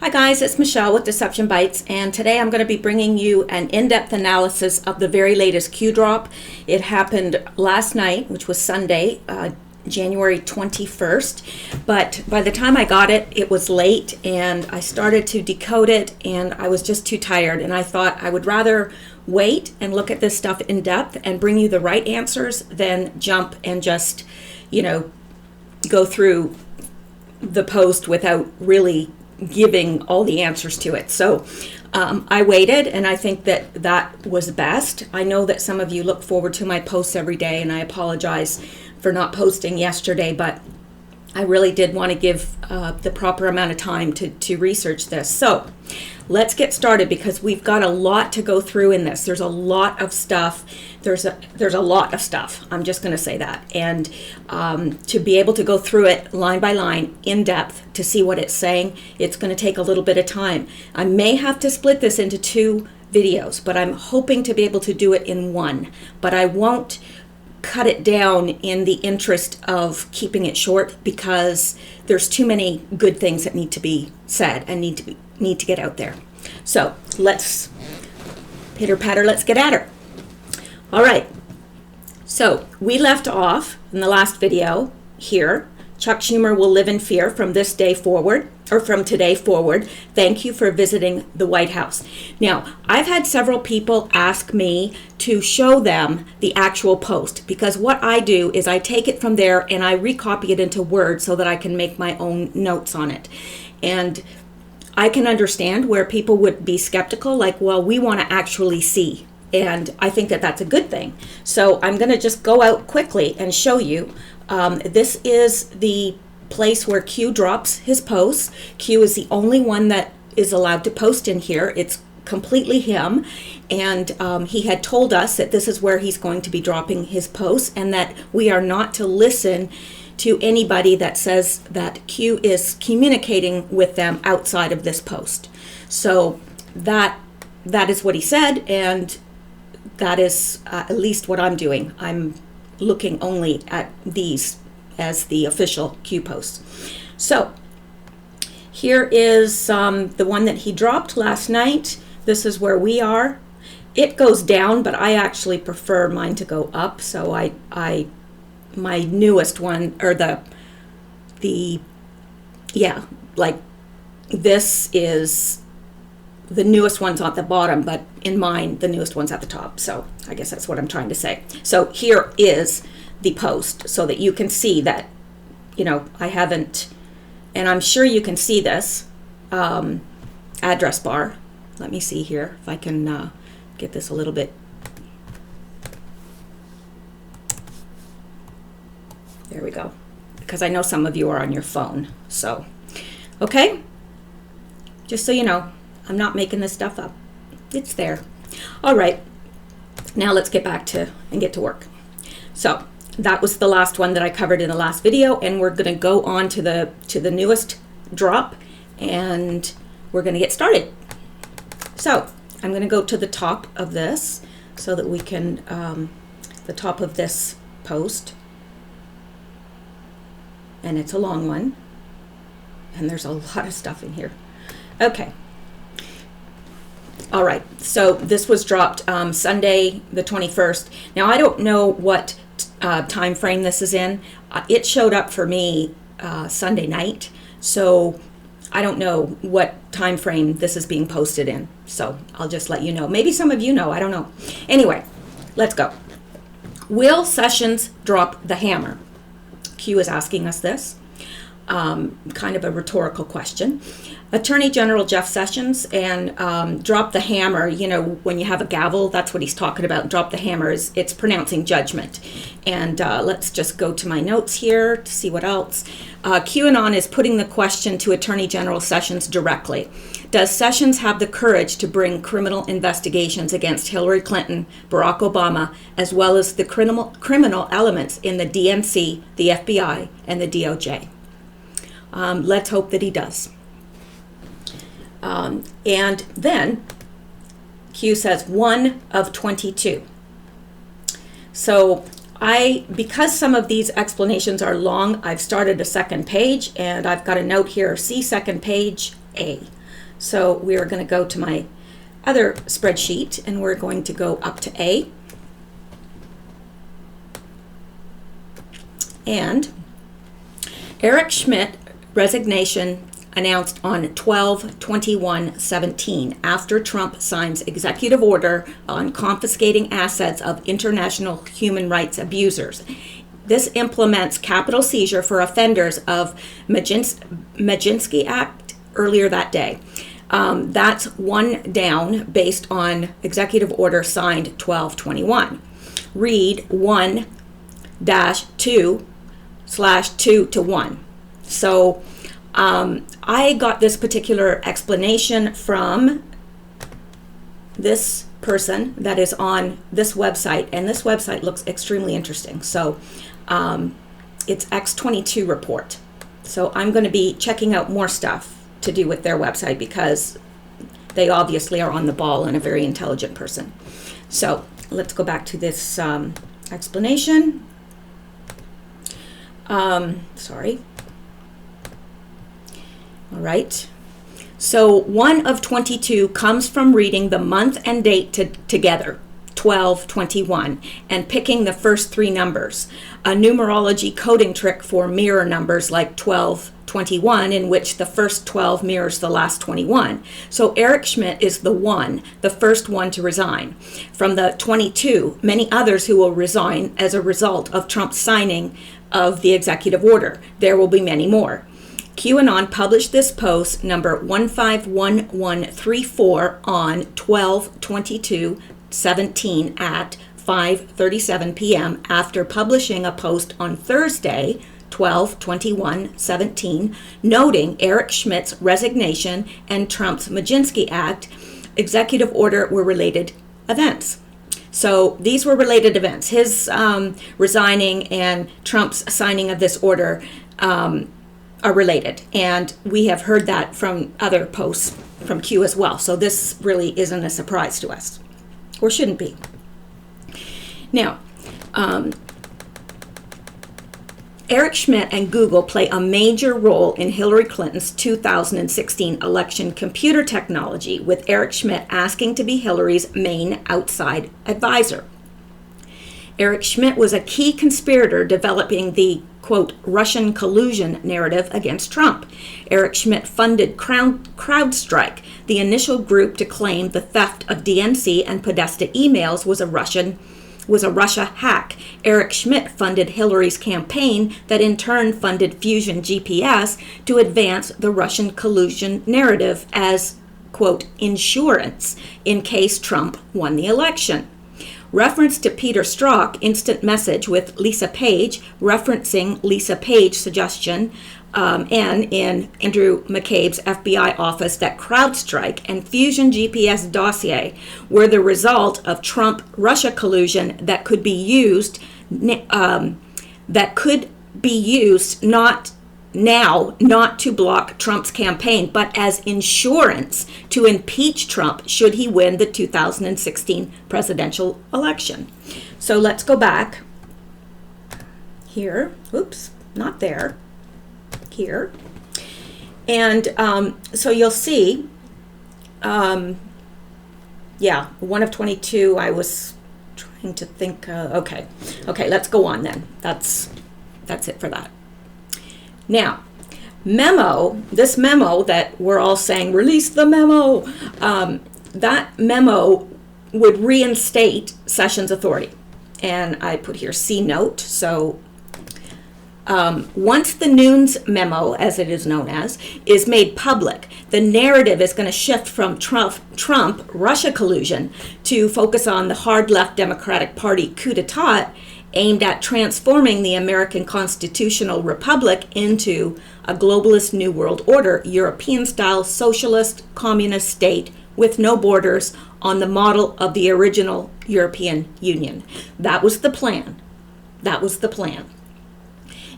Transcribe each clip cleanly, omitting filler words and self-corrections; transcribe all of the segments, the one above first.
Hi guys, it's Michelle with Deception Bytes, and today I'm going to be bringing you an in-depth analysis of the very latest Q drop. It happened last night, which was Sunday, January 21st, but by the time I got it, it was late and I started to decode it and I was just too tired, and I thought I would rather wait and look at this stuff in depth and bring you the right answers than jump and just, go through the post without really giving all the answers to it. So I waited, and I think that was best. I know that some of you look forward to my posts every day, and I apologize for not posting yesterday, but I really did want to give the proper amount of time to research this. So let's get started, because we've got a lot to go through in this. There's a lot of stuff. There's a lot of stuff. I'm just going to say that. And to be able to go through it line by line in depth to see what it's saying, it's going to take a little bit of time. I may have to split this into 2 videos, but I'm hoping to be able to do it in one. But I won't cut it down in the interest of keeping it short, because there's too many good things that need to be said and need to get out there. So let's pitter patter, let's get at her. All right, so we left off in the last video here. Chuck Schumer will live in fear from this day forward, or from today forward. Thank you for visiting the White House. Now, I've had several people ask me to show them the actual post, because what I do is I take it from there and I recopy it into Word so that I can make my own notes on it. And I can understand where people would be skeptical, like, well, we want to actually see. And I think that that's a good thing. So I'm going to just go out quickly and show you. This is the place where Q drops his posts. Q is the only one that is allowed to post in here. It's completely him. And he had told us that this is where he's going to be dropping his posts, and that we are not to listen to anybody that says that Q is communicating with them outside of this post. So that is what he said, and that is at least what I'm doing. I'm looking only at these as the official Q posts. So here is the one that he dropped last night. This is where we are. It goes down, but I actually prefer mine to go up. So my newest one, or this is the newest one's at the bottom, but in mine, the newest one's at the top. So I guess that's what I'm trying to say. So here is the post, so that you can see that, I haven't, and I'm sure you can see this address bar. Let me see here if I can get this a little bit. There we go. Because I know some of you are on your phone. So, okay. Just so you know, I'm not making this stuff up. It's there. All right. Now let's get back to and get to work. So that was the last one that I covered in the last video, and we're going to go on to the newest drop, and we're going to get started. So I'm going to go to the top of this so that we can, the top of this post, and it's a long one, and there's a lot of stuff in here. Okay. All right, so this was dropped Sunday the 21st. Now, I don't know what time frame this is in. It showed up for me Sunday night, so I don't know what time frame this is being posted in. So I'll just let you know. Maybe some of you know, I don't know. Anyway, let's go. Will Sessions drop the hammer? Q is asking us this. Kind of a rhetorical question. Attorney General Jeff Sessions and drop the hammer, when you have a gavel, that's what he's talking about. Drop the hammer it's pronouncing judgment. And let's just go to my notes here to see what else. QAnon is putting the question to Attorney General Sessions directly. Does Sessions have the courage to bring criminal investigations against Hillary Clinton, Barack Obama, as well as the criminal elements in the DNC, the FBI, and the DOJ? Let's hope that he does. And then Q says 1 of 22. So because some of these explanations are long, I've started a second page, and I've got a note here, see second page A. So we are going to go to my other spreadsheet, and we're going to go up to A. And Eric Schmidt resignation announced on 12/21/17 after Trump signs executive order on confiscating assets of international human rights abusers. This implements capital seizure for offenders of Maginski Act earlier that day. That's one down based on executive order signed 12/21. Read 1-2/2-1. So I got this particular explanation from this person that is on this website, and this website looks extremely interesting. So it's X22 report. So I'm going to be checking out more stuff to do with their website because they obviously are on the ball and a very intelligent person. So let's go back to this explanation. Sorry. All right. So 1 of 22 comes from reading the month and date together, 12/21, and picking the first three numbers. A numerology coding trick for mirror numbers like 12/21, in which the first 12 mirrors the last 21. So Eric Schmidt is the first one to resign. From the 22, many others who will resign as a result of Trump's signing of the executive order. There will be many more. QAnon published this post, number 151134, on 12/22/17 at 5:37 p.m. after publishing a post on Thursday, 12/21/17, noting Eric Schmidt's resignation and Trump's Maginski Act executive order were related events. So these were related events. His resigning and Trump's signing of this order are related. And we have heard that from other posts from Q as well. So this really isn't a surprise to us, or shouldn't be. Now, Eric Schmidt and Google play a major role in Hillary Clinton's 2016 election computer technology, with Eric Schmidt asking to be Hillary's main outside advisor. Eric Schmidt was a key conspirator developing the, quote, Russian collusion narrative against Trump. Eric Schmidt funded CrowdStrike, the initial group to claim the theft of DNC and Podesta emails was a Russia hack. Eric Schmidt funded Hillary's campaign that in turn funded Fusion GPS to advance the Russian collusion narrative as, quote, insurance in case Trump won the election. Reference to Peter Strzok instant message with Lisa Page, referencing Lisa Page's suggestion and in Andrew McCabe's FBI office that CrowdStrike and Fusion GPS dossier were the result of Trump-Russia collusion that could be used not to block Trump's campaign, but as insurance to impeach Trump should he win the 2016 presidential election. So let's go back here. Oops, not there. Here. And so you'll see, 1 of 22, I was trying to think, okay, let's go on then. That's it for that. Now, this memo that we're all saying, release the memo, that memo would reinstate Sessions authority. And I put here C note. So once the Nunes memo, as it is known as, is made public, the narrative is going to shift from Trump-Russia collusion to focus on the hard-left Democratic Party coup d'etat aimed at transforming the American constitutional republic into a globalist New World Order, European-style socialist communist state with no borders on the model of the original European Union. That was the plan.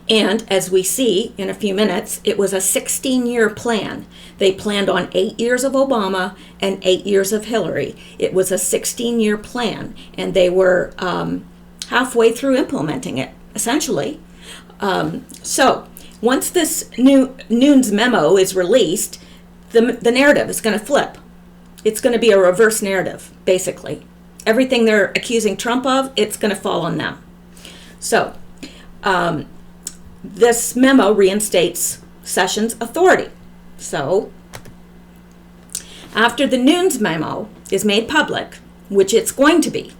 And as we see in a few minutes, it was a 16-year plan. They planned on 8 years of Obama and 8 years of Hillary. It was a 16-year plan, and they were halfway through implementing it, essentially. So once this Nunes memo is released, the narrative is going to flip. It's going to be a reverse narrative, basically. Everything they're accusing Trump of, it's going to fall on them. So, this memo reinstates Sessions' authority. So, after the Nunes memo is made public, which it's going to be,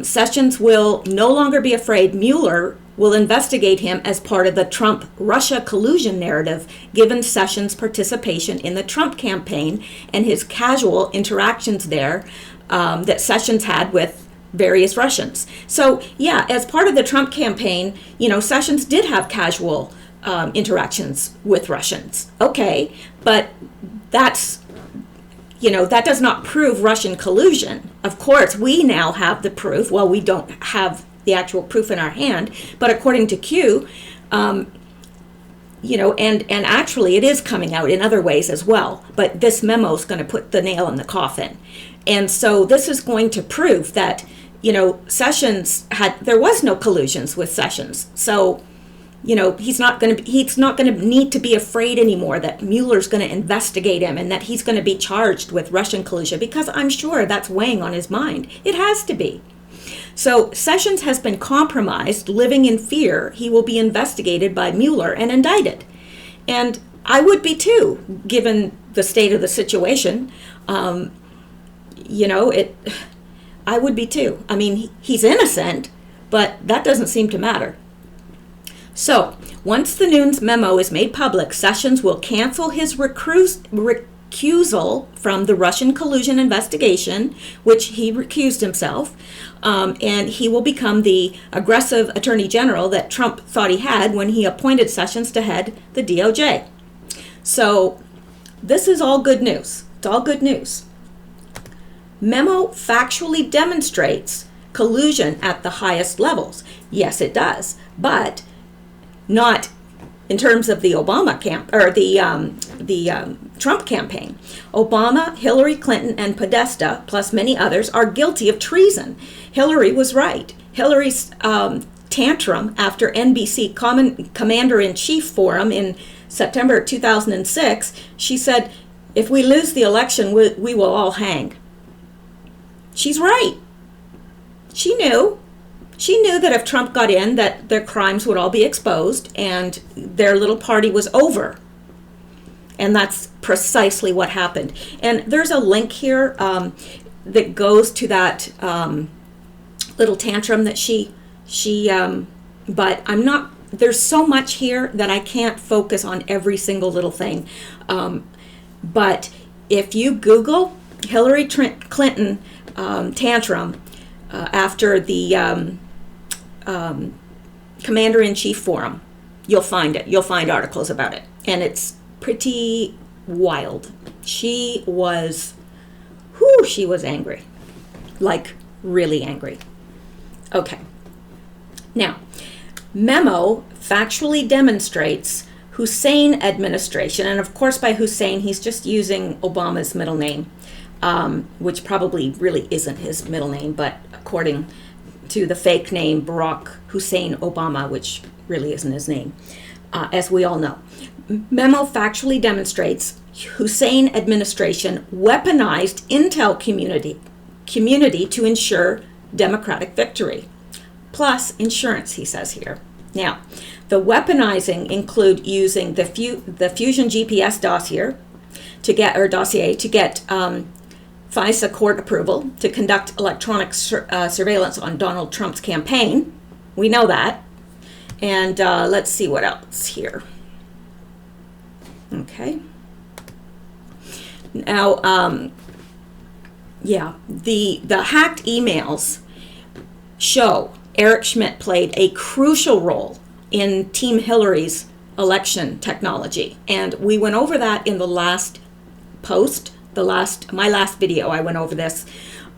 Sessions will no longer be afraid Mueller will investigate him as part of the Trump-Russia collusion narrative, given Sessions' participation in the Trump campaign and his casual interactions there that Sessions had with various Russians. So, yeah, as part of the Trump campaign, Sessions did have casual interactions with Russians. Okay, but that does not prove Russian collusion. Of course, we now have the proof. Well, we don't have the actual proof in our hand, but according to Q, and actually it is coming out in other ways as well, but this memo is going to put the nail in the coffin. And so this is going to prove that, Sessions there was no collusions with Sessions. So, he's not going to need to be afraid anymore that Mueller's going to investigate him and that he's going to be charged with Russian collusion, because I'm sure that's weighing on his mind. It has to be. So Sessions has been compromised, living in fear he will be investigated by Mueller and indicted. And I would be too, given the state of the situation. I would be too. I mean, he's innocent, but that doesn't seem to matter. So, once the Nunes memo is made public, Sessions will cancel his recusal from the Russian collusion investigation, which he recused himself, and he will become the aggressive attorney general that Trump thought he had when he appointed Sessions to head the DOJ. So, this is all good news. It's all good news. Memo factually demonstrates collusion at the highest levels. Yes, it does, but not in terms of the Obama Trump campaign. Obama, Hillary Clinton, and Podesta, plus many others, are guilty of treason. Hillary was right. Hillary's tantrum after NBC Commander-in-Chief Forum in September 2006, she said, "If we lose the election, we will all hang." She's right. She knew. She knew that if Trump got in, that their crimes would all be exposed and their little party was over. And that's precisely what happened. And there's a link here that goes to that little tantrum that but I'm not, there's so much here that I can't focus on every single little thing. But if you Google Hillary Clinton tantrum after the Commander-in-Chief Forum, you'll find it. You'll find articles about it. And it's pretty wild. She was angry. Like, really angry. Okay. Now, memo factually demonstrates Hussein administration, and of course by Hussein, he's just using Obama's middle name, which probably really isn't his middle name, but according to the fake name Barack Hussein Obama, which really isn't his name, as we all know. Memo factually demonstrates Hussein administration weaponized intel community to ensure Democratic victory, plus insurance, he says here. Now, the weaponizing include using the Fusion GPS dossier to get FISA court approval to conduct electronic surveillance on Donald Trump's campaign. We know that. And let's see what else here. Okay. Now, the hacked emails show Eric Schmidt played a crucial role in Team Hillary's election technology. And we went over that in the last post. My last video, I went over this.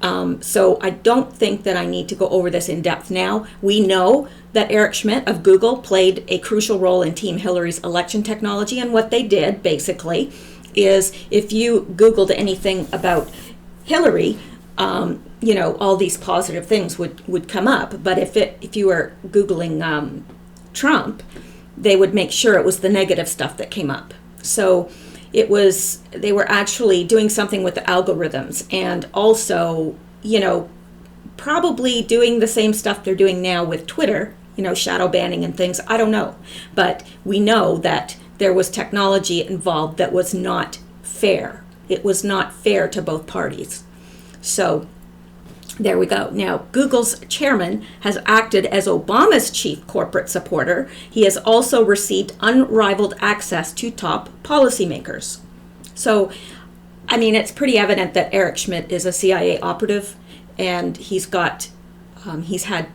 So I don't think that I need to go over this in depth now. We know that Eric Schmidt of Google played a crucial role in Team Hillary's election technology, and what they did basically is if you Googled anything about Hillary, all these positive things would come up. But if you were Googling Trump, they would make sure it was the negative stuff that came up. So they were actually doing something with the algorithms, and also, probably doing the same stuff they're doing now with Twitter, shadow banning and things. I don't know. But we know that there was technology involved that was not fair. It was not fair to both parties. So there we go. Now, Google's chairman has acted as Obama's chief corporate supporter. He has also received unrivaled access to top policymakers. So, it's pretty evident that Eric Schmidt is a CIA operative, and he's had,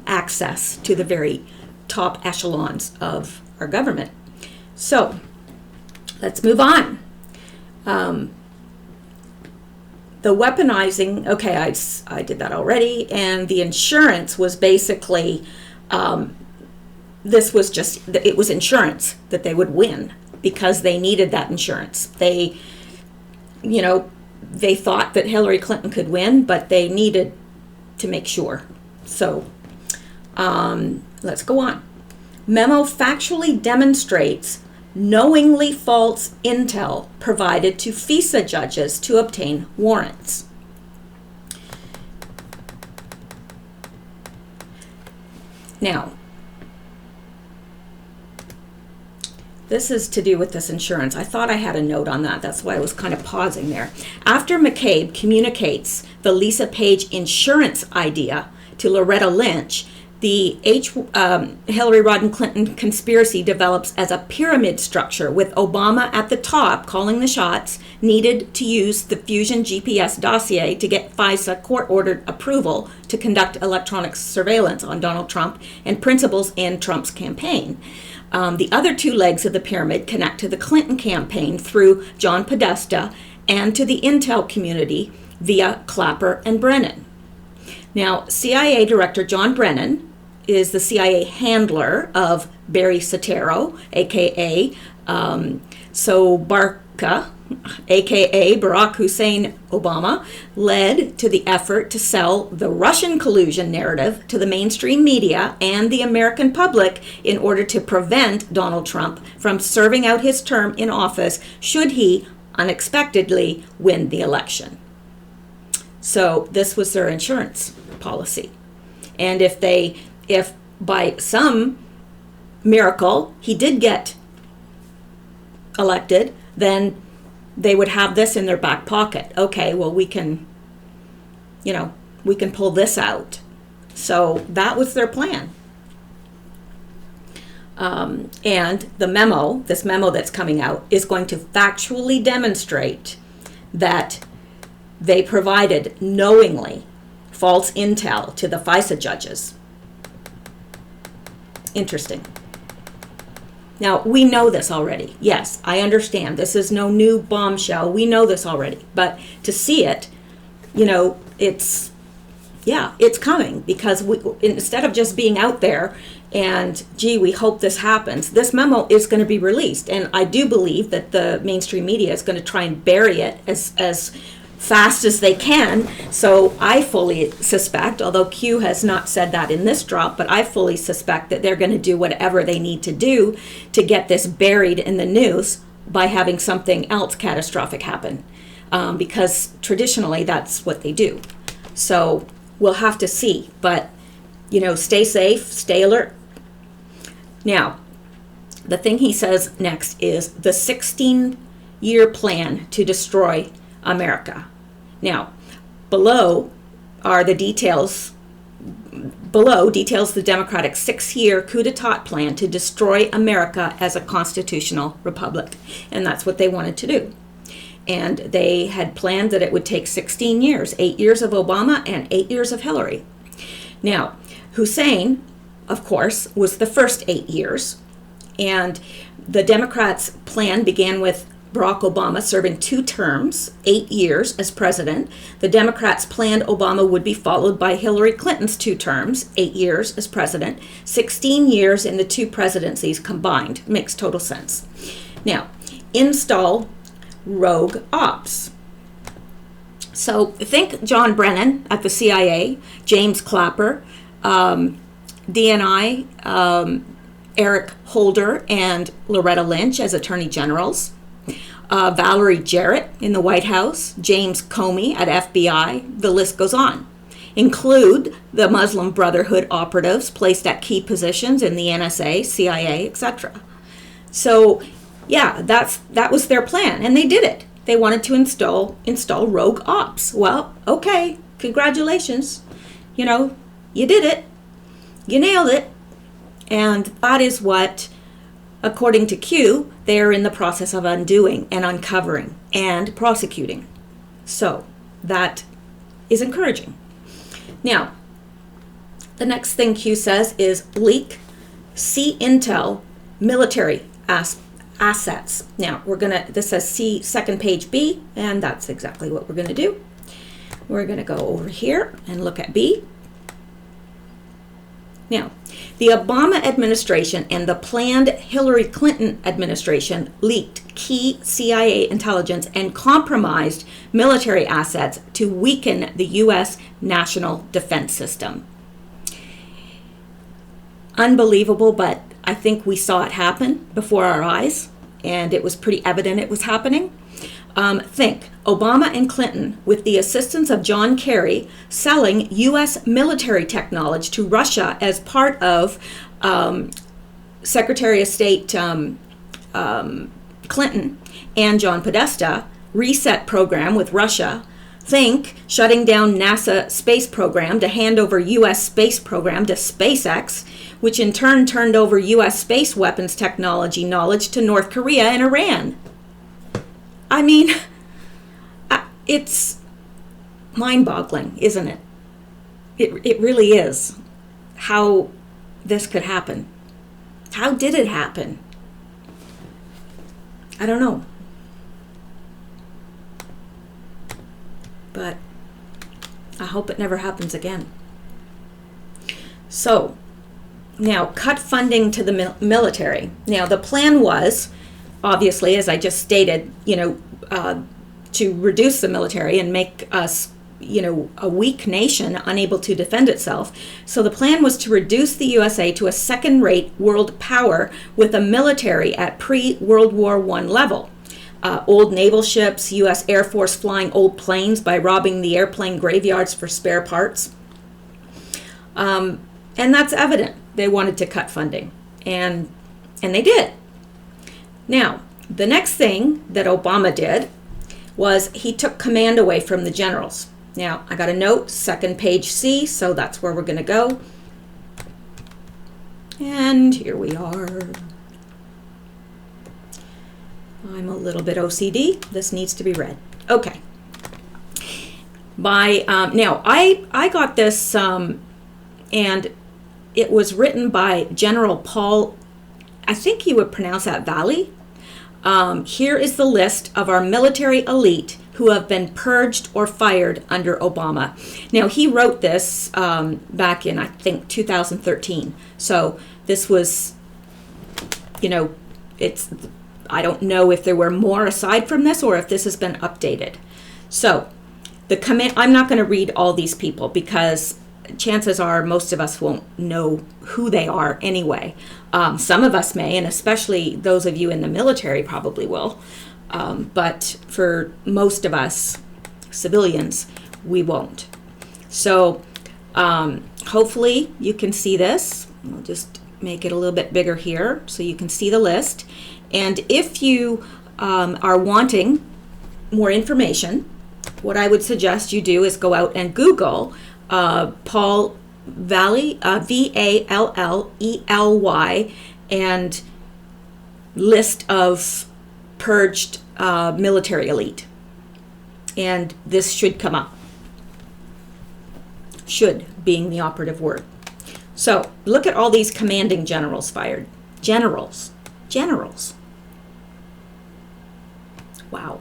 access to the very top echelons of our government. So, let's move on. The weaponizing, okay, I did that already, and the insurance was basically, it was insurance that they would win because they needed that insurance. They thought that Hillary Clinton could win, but they needed to make sure. So, let's go on. Memo factually demonstrates knowingly false intel provided to FISA judges to obtain warrants. Now, this is to do with this insurance. I thought I had a note on that. That's why I was kind of pausing there. After McCabe communicates the Lisa Page insurance idea to Loretta Lynch, the Hillary Rodham Clinton conspiracy develops as a pyramid structure with Obama at the top calling the shots needed to use the Fusion GPS dossier to get FISA court-ordered approval to conduct electronic surveillance on Donald Trump and principals in Trump's campaign. The other two legs of the pyramid connect to the Clinton campaign through John Podesta and to the intel community via Clapper and Brennan. Now, CIA Director John Brennan is the CIA handler of Barry Soetoro, a.k.a. Sobarka, a.k.a. Barack Hussein Obama, led to the effort to sell the Russian collusion narrative to the mainstream media and the American public in order to prevent Donald Trump from serving out his term in office should he unexpectedly win the election. So this was their insurance policy. And if by some miracle he did get elected, then they would have this in their back pocket. Okay, well, we can pull this out. So that was their plan. And this memo that's coming out is going to factually demonstrate that they provided knowingly false intel to the FISA judges. Interesting. Now, we know this already. Yes, I understand. This is no new bombshell. We know this already. But to see it, it's coming, because instead of just being out there and, gee, we hope this happens, this memo is going to be released. And I do believe that the mainstream media is going to try and bury it as fast as they can. So I fully suspect, although Q has not said that in this drop, but I fully suspect that they're going to do whatever they need to do to get this buried in the news by having something else catastrophic happen, because traditionally that's what they do. So we'll have to see, but stay safe, stay alert. Now, the thing he says next is the 16-year plan to destroy America. Now, below details the Democratic 6-year coup d'etat plan to destroy America as a constitutional republic. And that's what they wanted to do. And they had planned that it would take 16 years, 8 years of Obama and 8 years of Hillary. Now, Hussein, of course, was the first 8 years. And the Democrats' plan began with Barack Obama serving 2 terms, 8 years as president. The Democrats planned Obama would be followed by Hillary Clinton's 2 terms, 8 years as president, 16 years in the 2 presidencies combined. Makes total sense. Now, install rogue ops. So think John Brennan at the CIA, James Clapper, DNI, Eric Holder and Loretta Lynch as attorney generals, Valerie Jarrett in the White House, James Comey at FBI, the list goes on. Include the Muslim Brotherhood operatives placed at key positions in the NSA, CIA, etc. So, yeah, that was their plan, and they did it. They wanted to install rogue ops. Well, okay, congratulations. You know, you did it. You nailed it. And that is what, according to Q, they are in the process of undoing and uncovering and prosecuting. So that is encouraging. Now, the next thing Q says is leak, see intel, military assets. Now, this says see second page B, and that's exactly what we're gonna do. We're gonna go over here and look at B. Now, the Obama administration and the planned Hillary Clinton administration leaked key CIA intelligence and compromised military assets to weaken the U.S. national defense system. Unbelievable, but I think we saw it happen before our eyes, and it was pretty evident it was happening. Think Obama and Clinton, with the assistance of John Kerry, selling U.S. military technology to Russia as part of Secretary of State Clinton and John Podesta reset program with Russia. Think shutting down NASA space program to hand over U.S. space program to SpaceX, which in turn turned over U.S. space weapons technology knowledge to North Korea and Iran. I mean, it's mind-boggling, isn't it? It really is how this could happen. How did it happen? I don't know. But I hope it never happens again. So, now cut funding to the military. Now, the plan was, obviously, as I just stated, to reduce the military and make us, a weak nation unable to defend itself. So the plan was to reduce the USA to a second-rate world power with a military at pre-World War I level. Old naval ships, U.S. Air Force flying old planes by robbing the airplane graveyards for spare parts. And that's evident. They wanted to cut funding, and they did. Now, the next thing that Obama did was he took command away from the generals. Now, I got a note, second page C, so that's where we're going to go. And here we are. I'm a little bit OCD. This needs to be read. Okay. Now, I got this, and it was written by General Paul, I think you would pronounce that Valley. Here is the list of our military elite who have been purged or fired under Obama. Now, he wrote this back in, I think, 2013. So this was, I don't know if there were more aside from this or if this has been updated. So I'm not going to read all these people because chances are most of us won't know who they are anyway. Some of us may, and especially those of you in the military probably will. But for most of us, civilians, we won't. So hopefully you can see this. I'll just make it a little bit bigger here so you can see the list. And if you are wanting more information, what I would suggest you do is go out and Google Paul Valley, Vallely, and list of purged military elite. And this should come up. Should being the operative word. So look at all these commanding generals fired. Generals. Wow.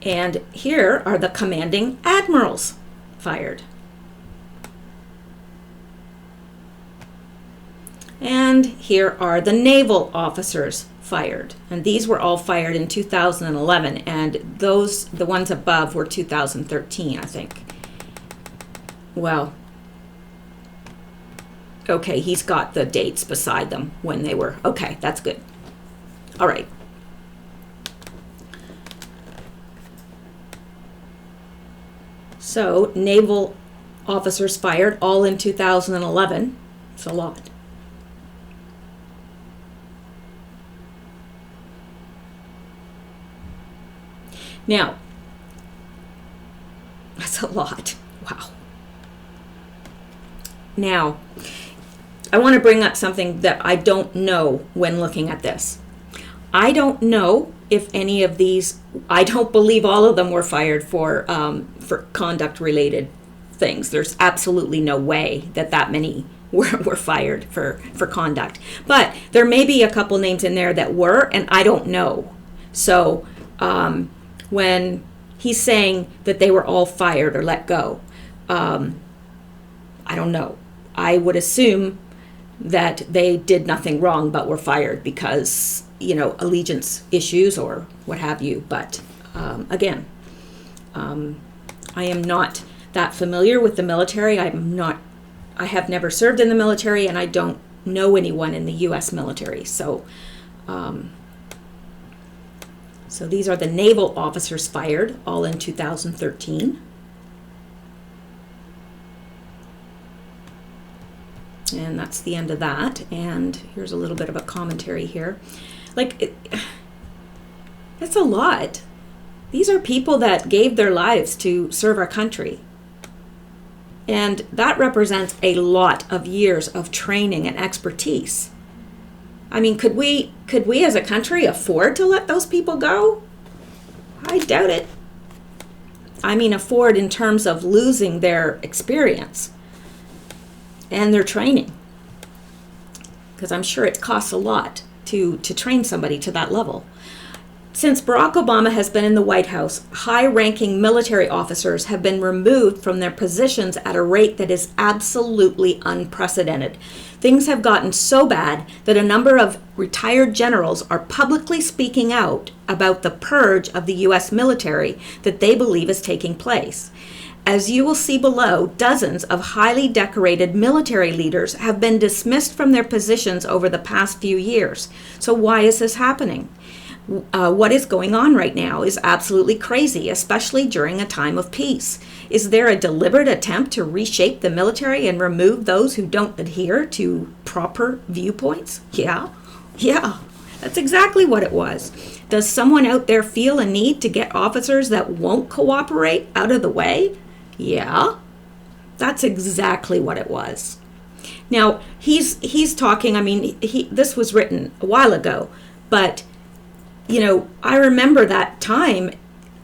And here are the commanding admirals fired. And here are the naval officers fired. And these were all fired in 2011, and the ones above were 2013, I think. Well, Okay, he's got the dates beside them when they were. Okay, that's good. All right. So, naval officers fired, all in 2011. It's a lot. Now, that's a lot. Wow. Now, I want to bring up something that I don't know when looking at this. I don't know if any of these, I don't believe all of them were fired for conduct-related things. There's absolutely no way that many were fired for conduct. But there may be a couple names in there that were, and I don't know. So when he's saying that they were all fired or let go, I don't know. I would assume that they did nothing wrong but were fired because, allegiance issues or what have you. But again, I am not that familiar with the military. I have never served in the military, and I don't know anyone in the U.S. military. So these are the naval officers fired, all in 2013. And that's the end of that. And here's a little bit of a commentary here. That's a lot. These are people that gave their lives to serve our country. And that represents a lot of years of training and expertise. I mean, could we as a country afford to let those people go? I doubt it. I mean, afford in terms of losing their experience and their training. Because I'm sure it costs a lot to train somebody to that level. Since Barack Obama has been in the White House, high-ranking military officers have been removed from their positions at a rate that is absolutely unprecedented. Things have gotten so bad that a number of retired generals are publicly speaking out about the purge of the U.S. military that they believe is taking place. As you will see below, dozens of highly decorated military leaders have been dismissed from their positions over the past few years. So why is this happening? What is going on right now is absolutely crazy, especially during a time of peace. Is there a deliberate attempt to reshape the military and remove those who don't adhere to proper viewpoints? Yeah, that's exactly what it was. Does someone out there feel a need to get officers that won't cooperate out of the way? Yeah, that's exactly what it was. Now, he's talking, I mean, this was written a while ago, but I remember that time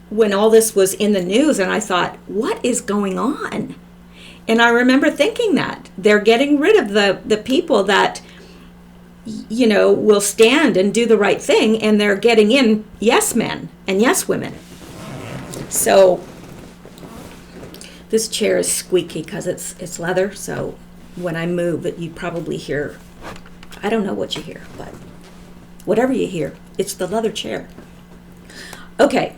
when all this was in the news, and I thought, what is going on? And I remember thinking that they're getting rid of the people that, will stand and do the right thing, and they're getting in yes men and yes women. So this chair is squeaky because it's leather, so when I move it, you probably hear, I don't know what you hear, but whatever you hear, it's the leather chair. Okay.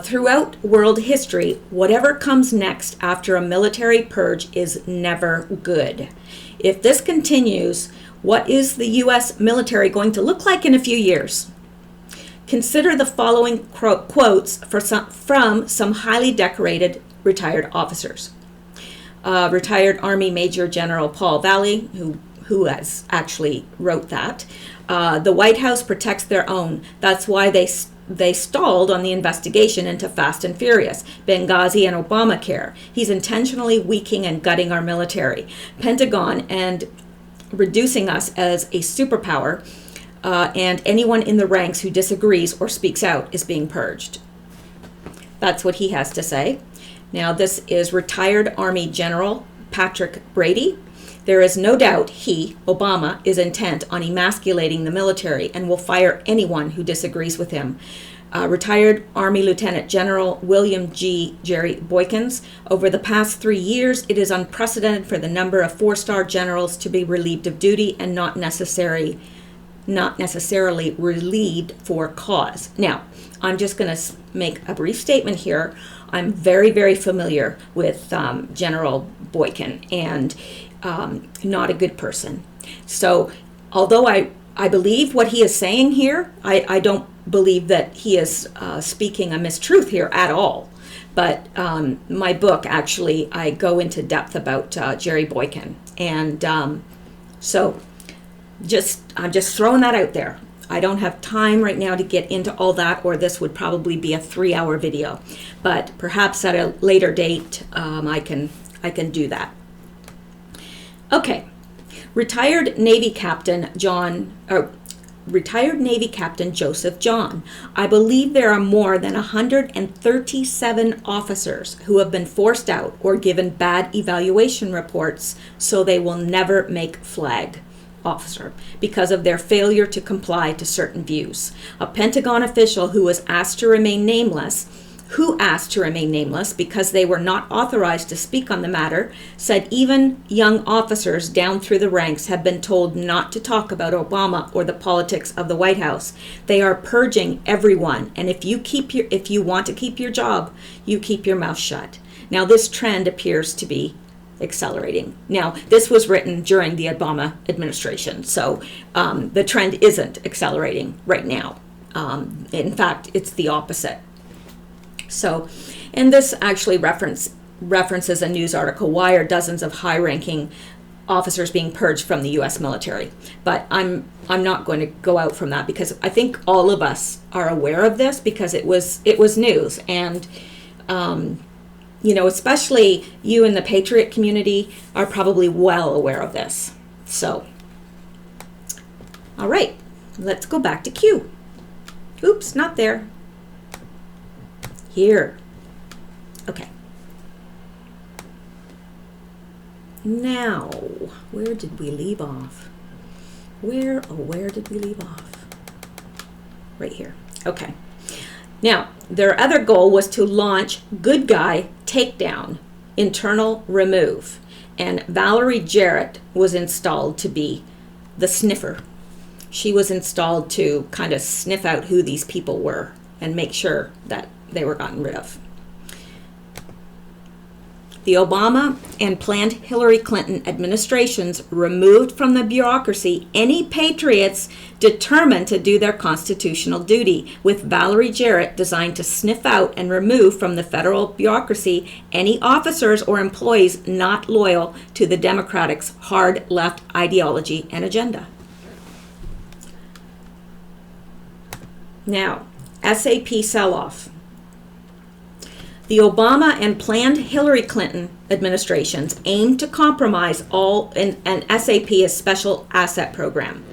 Throughout world history, whatever comes next after a military purge is never good. If this continues, what is the U.S. military going to look like in a few years? Consider the following quotes from some highly decorated retired officers. Retired Army Major General Paul Valley, who has actually wrote that. The White House protects their own. That's why they stalled on the investigation into Fast and Furious, Benghazi, and Obamacare. He's intentionally weakening and gutting our military. Pentagon and reducing us as a superpower, and anyone in the ranks who disagrees or speaks out is being purged. That's what he has to say. Now, this is retired Army General Patrick Brady. There is no doubt he, Obama, is intent on emasculating the military and will fire anyone who disagrees with him. Retired Army Lieutenant General William G. Jerry Boykins. Over the past 3 years, it is unprecedented for the number of 4-star generals to be relieved of duty and not necessarily relieved for cause. Now, I'm just going to make a brief statement here. I'm very, very familiar with General Boykin, and not a good person. So although I believe what he is saying here, I don't believe that he is speaking a mistruth here at all. But my book, actually, I go into depth about Jerry Boykin. And so I'm just throwing that out there. I don't have time right now to get into all that, or this would probably be a 3-hour video. But perhaps at a later date, I can do that. Okay, retired Navy Captain Joseph John. I believe there are more than 137 officers who have been forced out or given bad evaluation reports, so they will never make flag officer because of their failure to comply to certain views. A Pentagon official who asked to remain nameless because they were not authorized to speak on the matter, said even young officers down through the ranks have been told not to talk about Obama or the politics of the White House. They are purging everyone, and if you want to keep your job, you keep your mouth shut. Now, this trend appears to be accelerating. Now, this was written during the Obama administration, so the trend isn't accelerating right now. In fact, it's the opposite. So, and this actually references a news article, why are dozens of high-ranking officers being purged from the U.S. military? But I'm not going to go out from that, because I think all of us are aware of this, because it was news. And especially you in the Patriot community are probably well aware of this. So, all right, let's go back to Q. Oops, not there. Here. Okay. Now, where did we leave off? Where did we leave off? Right here. Okay. Now, their other goal was to launch Good Guy Takedown, Internal Remove, and Valerie Jarrett was installed to be the sniffer. She was installed to kind of sniff out who these people were and make sure that they were gotten rid of. The Obama and planned Hillary Clinton administrations removed from the bureaucracy any patriots determined to do their constitutional duty, with Valerie Jarrett designed to sniff out and remove from the federal bureaucracy any officers or employees not loyal to the Democrats' hard left ideology and agenda. Now, SAP sell-off. The Obama and planned Hillary Clinton administrations aimed to compromise an SAP is Special Asset Program.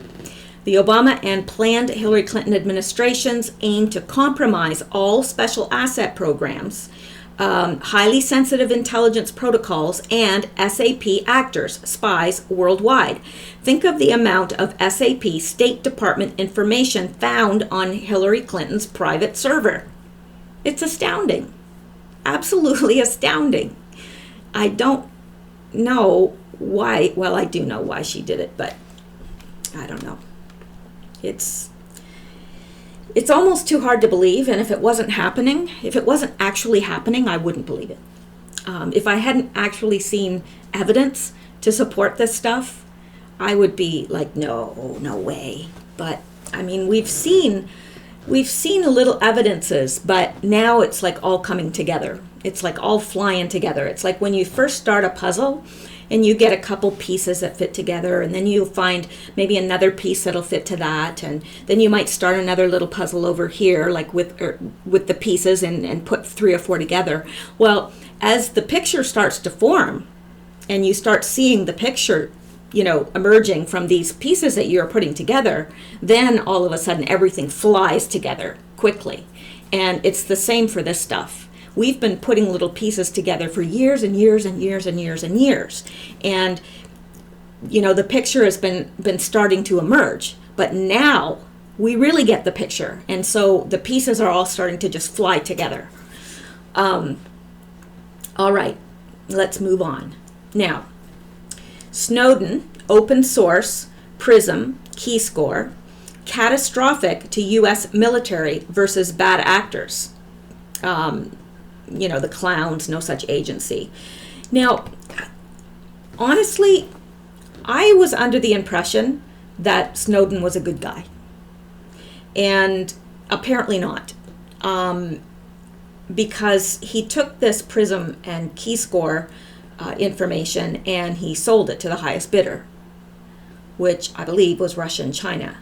The Obama and planned Hillary Clinton administrations aimed to compromise all special asset programs, highly sensitive intelligence protocols, and SAP actors, spies worldwide. Think of the amount of SAP State Department information found on Hillary Clinton's private server. It's astounding. Absolutely astounding. I don't know why. Well, I do know why she did it, but I don't know. It's almost too hard to believe, and if it wasn't actually happening, I wouldn't believe it. If I hadn't actually seen evidence to support this stuff, I would be like, no way. But I mean, we've seen little evidences, but now it's like all coming together. It's like all flying together. It's like when you first start a puzzle and you get a couple pieces that fit together, and then you find maybe another piece that'll fit to that, and then you might start another little puzzle over here, like with the pieces, and put 3 or 4 together. Well, as the picture starts to form and you start seeing the picture emerging from these pieces that you're putting together, then all of a sudden everything flies together quickly. And it's the same for this stuff. We've been putting little pieces together for years and years and years and years and years. And, the picture has been starting to emerge. But now we really get the picture. And so the pieces are all starting to just fly together. All right, let's move on. Now, Snowden, open source, PRISM, keyscore, catastrophic to U.S. military versus bad actors. the clowns, no such agency. Now, honestly, I was under the impression that Snowden was a good guy. And apparently not. Because he took this PRISM and KeyScore information and he sold it to the highest bidder, which I believe was Russia and China.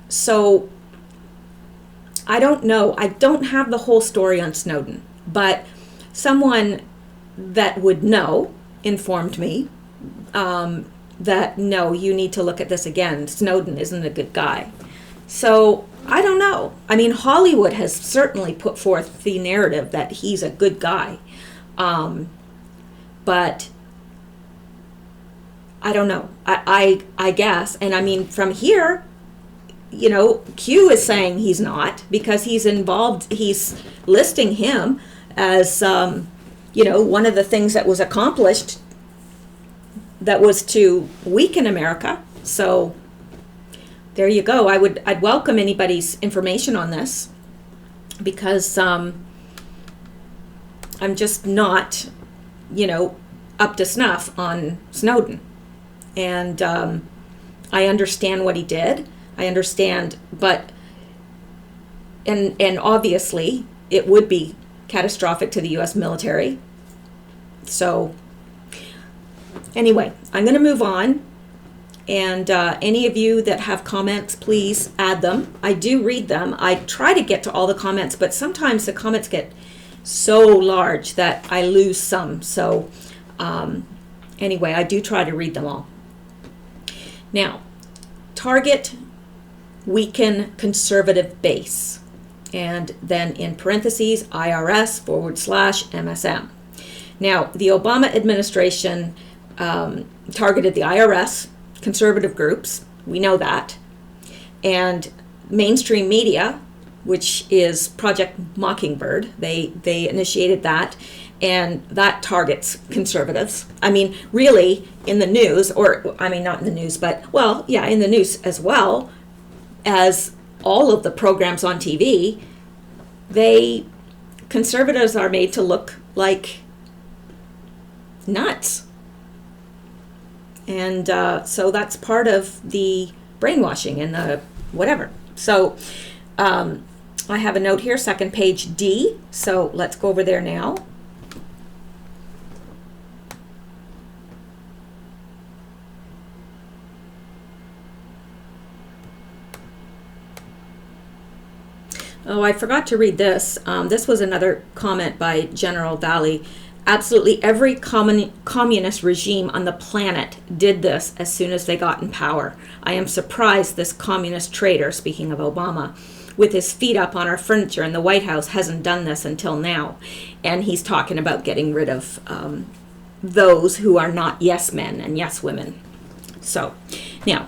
So I don't know. I don't have the whole story on Snowden, but someone that would know informed me that no, you need to look at this again. Snowden isn't a good guy. So I don't know. I mean, Hollywood has certainly put forth the narrative that he's a good guy. But I don't know. I guess. And I mean, from here, Q is saying he's not, because he's involved. He's listing him as, one of the things that was accomplished that was to weaken America. So there you go. I'd welcome anybody's information on this, because I'm just not, up to snuff on Snowden. And I understand what he did. I understand, but and obviously it would be catastrophic to the U.S. military. So anyway, I'm going to move on. And any of you that have comments, please add them. I do read them. I try to get to all the comments, but sometimes the comments get so large that I lose some. So anyway, I do try to read them all. Now, target, weaken conservative base. And then in parentheses, IRS/MSM. Now, the Obama administration targeted the IRS, conservative groups, we know that, and mainstream media, which is Project Mockingbird. They initiated that, and that targets conservatives. I mean, really, in the news, or I mean, not in the news, but, well, yeah, in the news as well as all of the programs on TV, conservatives are made to look like nuts. And so that's part of the brainwashing and the whatever. So I have a note here, second page D. So let's go over there now. Oh, I forgot to read this. This was another comment by General Valley. Absolutely every communist regime on the planet did this as soon as they got in power. I am surprised this communist traitor, speaking of Obama, with his feet up on our furniture in the White House hasn't done this until now. And he's talking about getting rid of those who are not yes men and yes women. So now,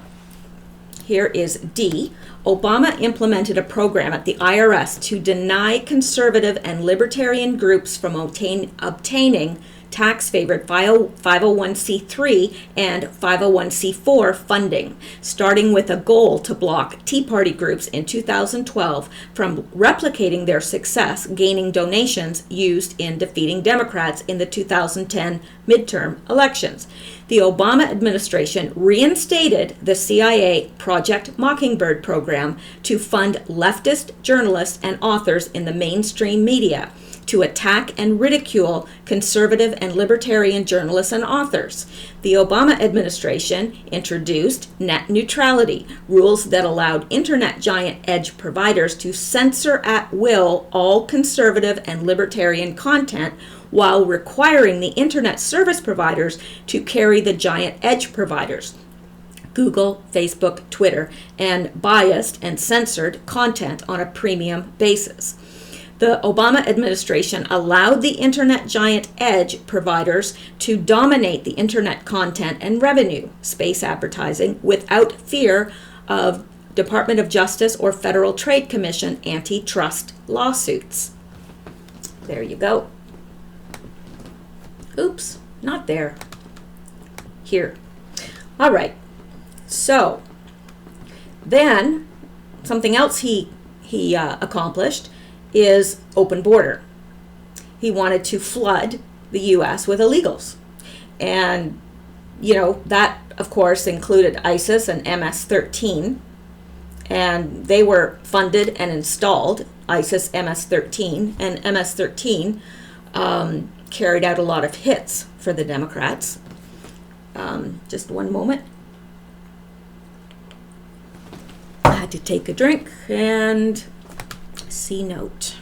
here is D. Obama implemented a program at the IRS to deny conservative and libertarian groups from obtaining tax-favored 501c3 and 501c4 funding, starting with a goal to block Tea Party groups in 2012 from replicating their success gaining donations used in defeating Democrats in the 2010 midterm elections. The Obama administration reinstated the CIA Project Mockingbird program to fund leftist journalists and authors in the mainstream media to attack and ridicule conservative and libertarian journalists and authors. The Obama administration introduced net neutrality, rules that allowed internet giant edge providers to censor at will all conservative and libertarian content, while requiring the internet service providers to carry the giant edge providers, Google, Facebook, Twitter, and biased and censored content on a premium basis. The Obama administration allowed the internet giant edge providers to dominate the internet content and revenue, space advertising, without fear of Department of Justice or Federal Trade Commission antitrust lawsuits. There you go. Oops, not there. Here. All right. So then something else he accomplished is open border. he wanted to flood the U.S. with illegals. And, that, of course, included ISIS and MS-13. And they were funded and installed, ISIS MS-13. And MS-13 carried out a lot of hits for the Democrats. Just one moment. I had to take a drink and C note.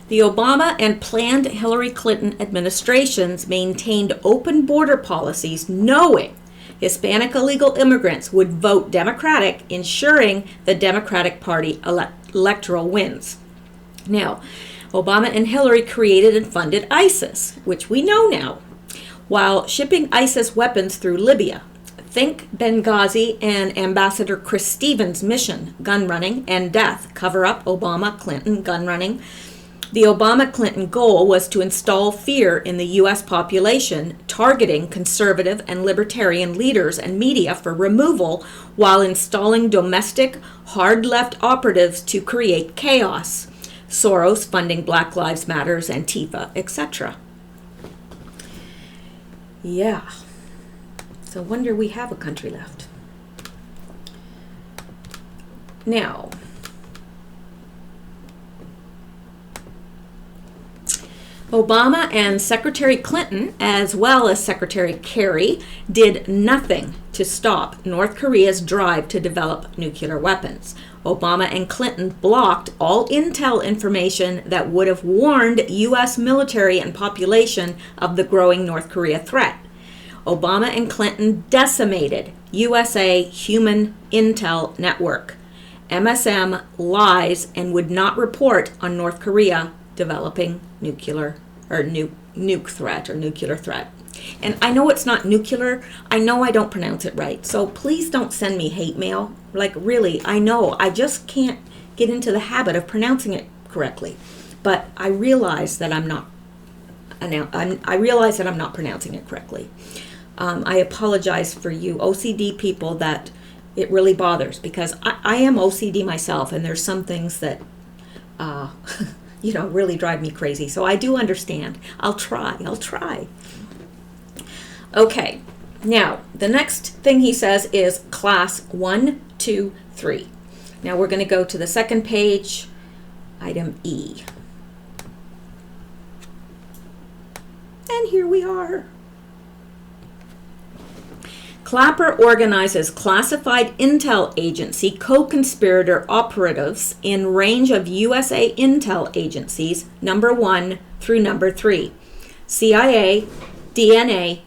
The Obama and planned Hillary Clinton administrations maintained open border policies knowing Hispanic illegal immigrants would vote Democratic, ensuring the Democratic Party electoral wins. Now, Obama and Hillary created and funded ISIS, which we know now, while shipping ISIS weapons through Libya. Think Benghazi and Ambassador Chris Stevens' mission, gun running and death, cover up Obama-Clinton gun running. The Obama-Clinton goal was to install fear in the U.S. population, targeting conservative and libertarian leaders and media for removal while installing domestic, hard-left operatives to create chaos. Soros funding Black Lives Matters, Antifa, etc. Yeah. So wonder we have a country left. Now, Obama and Secretary Clinton, as well as Secretary Kerry, did nothing to stop North Korea's drive to develop nuclear weapons. Obama and Clinton blocked all intel information that would have warned U.S. military and population of the growing North Korea threat. Obama and Clinton decimated USA Human Intel Network. MSM lies and would not report on North Korea developing nuclear threat. And I know it's not nuclear. I know I don't pronounce it right. So please don't send me hate mail. Like, really, I know. I just can't get into the habit of pronouncing it correctly. But I realize that I'm not pronouncing it correctly. I apologize for you OCD people that it really bothers, because I am OCD myself, and there's some things that really drive me crazy. So I do understand. I'll try. Okay, now the next thing he says is class 1, 2, 3. Now we're going to go to the second page, item E. And here we are. Clapper organizes classified intel agency co-conspirator operatives in range of USA intel agencies, number 1 through number 3, CIA, DNA,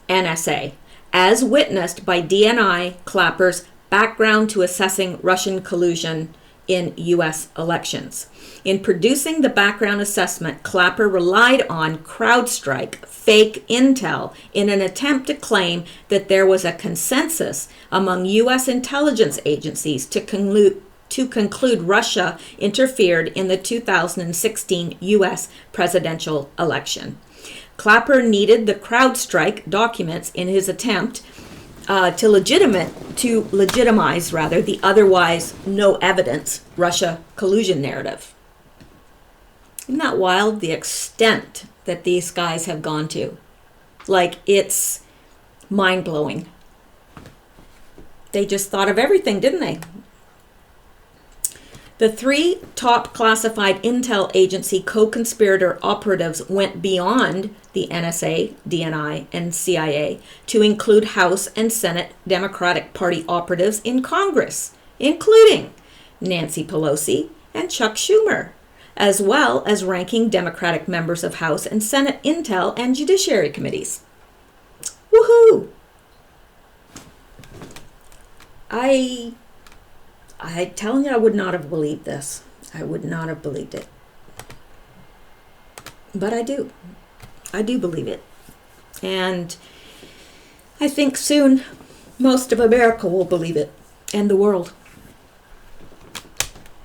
NSA, as witnessed by DNI Clapper's background to assessing Russian collusion in U.S. elections. In producing the background assessment, Clapper relied on CrowdStrike fake intel in an attempt to claim that there was a consensus among U.S. intelligence agencies to conclude Russia interfered in the 2016 U.S. presidential election. Clapper needed the CrowdStrike documents in his attempt to legitimize the otherwise no evidence Russia collusion narrative. Isn't that wild, the extent that these guys have gone to? Like, it's mind-blowing. They just thought of everything, didn't they? The 3 top classified intel agency co-conspirator operatives went beyond the NSA, DNI, and CIA to include House and Senate Democratic Party operatives in Congress, including Nancy Pelosi and Chuck Schumer, as well as ranking Democratic members of House and Senate Intel and Judiciary Committees. Woohoo! I'm telling you, I would not have believed this. I would not have believed it. But I do. I do believe it. And I think soon most of America will believe it, and the world.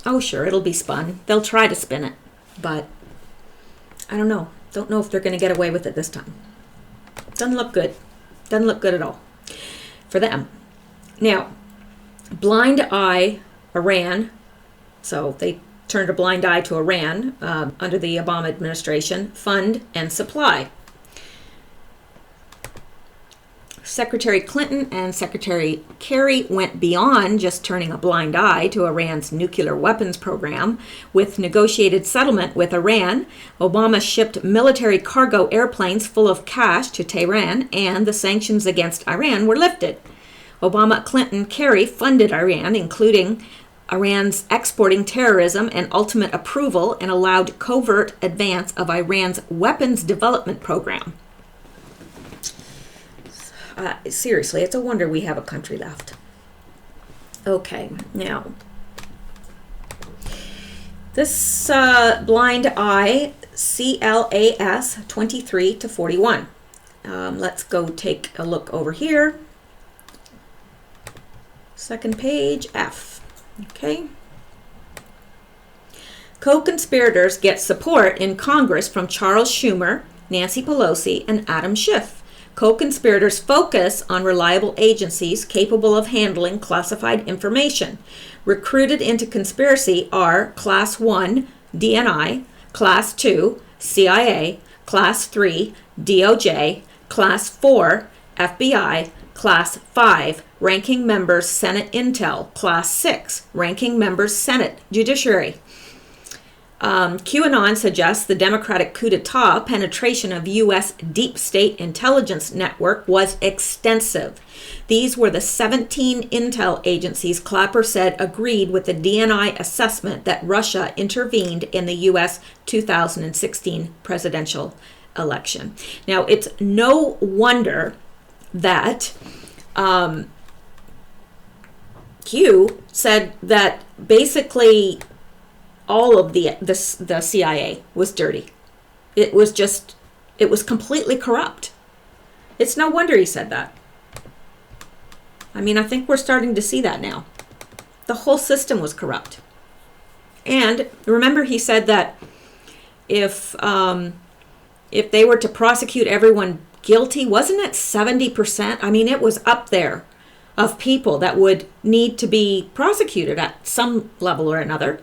Oh, sure, it'll be spun. They'll try to spin it, but I don't know. Don't know if they're going to get away with it this time. Doesn't look good. Doesn't look good at all for them. Now, Blind Eye Iran, so they turned a blind eye to Iran under the Obama administration, fund and supply. Secretary Clinton and Secretary Kerry went beyond just turning a blind eye to Iran's nuclear weapons program. With negotiated settlement with Iran, Obama shipped military cargo airplanes full of cash to Tehran, and the sanctions against Iran were lifted. Obama, Clinton, Kerry funded Iran, including Iran's exporting terrorism and ultimate approval, and allowed covert advance of Iran's weapons development program. Seriously, it's a wonder we have a country left. Okay, now, this blind eye, CLAS 23 to 41. Let's go take a look over here. Second page, F. Okay. Co-conspirators get support in Congress from Charles Schumer, Nancy Pelosi, and Adam Schiff. Co-conspirators focus on reliable agencies capable of handling classified information. Recruited into conspiracy are Class 1, DNI, Class 2, CIA, Class 3, DOJ, Class 4, FBI, Class 5, Ranking Members Senate Intel, Class 6, Ranking Members Senate Judiciary. QAnon suggests the Democratic coup d'etat penetration of U.S. deep state intelligence network was extensive. These were the 17 intel agencies Clapper said agreed with the DNI assessment that Russia intervened in the U.S. 2016 presidential election. Now, it's no wonder that Q said that basically all of the CIA was dirty. It was completely corrupt. It's no wonder he said that. I mean, I think we're starting to see that now. The whole system was corrupt. And remember, he said that if they were to prosecute everyone guilty, wasn't it 70%? I mean, it was up there of people that would need to be prosecuted at some level or another.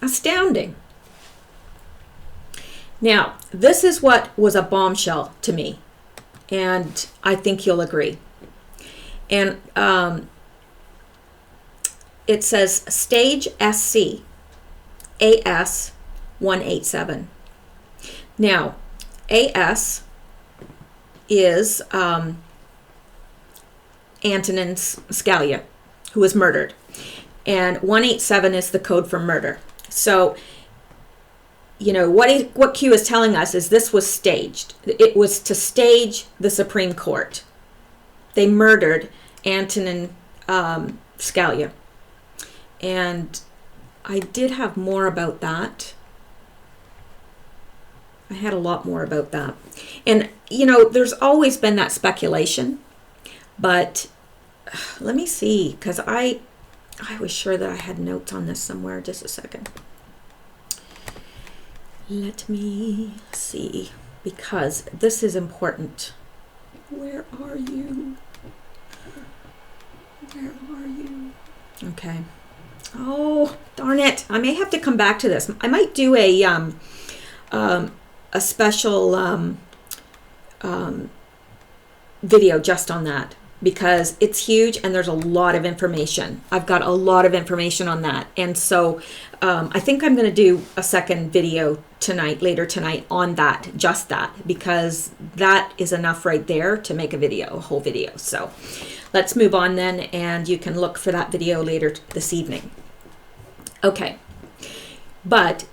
Astounding. Now, this is what was a bombshell to me, and I think you'll agree. And it says Stage SC, AS 187. Now, AS is Antonin Scalia, who was murdered, and 187 is the code for murder. So, you know, what Q is telling us is this was staged. It was to stage the Supreme Court. They murdered Antonin Scalia. And I did have more about that. I had a lot more about that. And, you know, there's always been that speculation. But let me see, because I was sure that I had notes on this somewhere. Just a second. Let me see, because this is important. Where are you? Where are you? Okay. Oh, darn it. I may have to come back to this. I might do a special video just on that, because it's huge and there's a lot of information. I've got a lot of information on that. And so I think I'm going to do a second video later tonight on that, just that, because that is enough right there to make a whole video. So let's move on then, and you can look for that video later this evening. Okay. But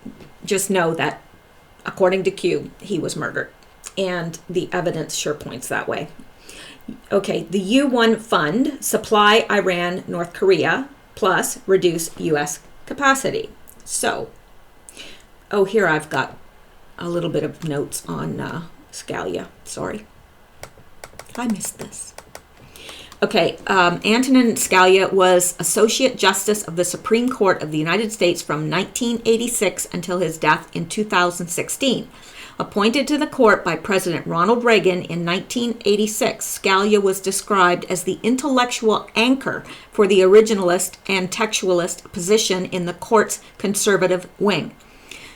just know that according to Q, he was murdered, and the evidence sure points that way. Okay, the U-1 fund, supply Iran, North Korea, plus reduce U.S. capacity. So, here I've got a little bit of notes on Scalia. Sorry, I missed this. Okay, Antonin Scalia was Associate Justice of the Supreme Court of the United States from 1986 until his death in 2016. Appointed to the court by President Ronald Reagan in 1986, Scalia was described as the intellectual anchor for the originalist and textualist position in the court's conservative wing.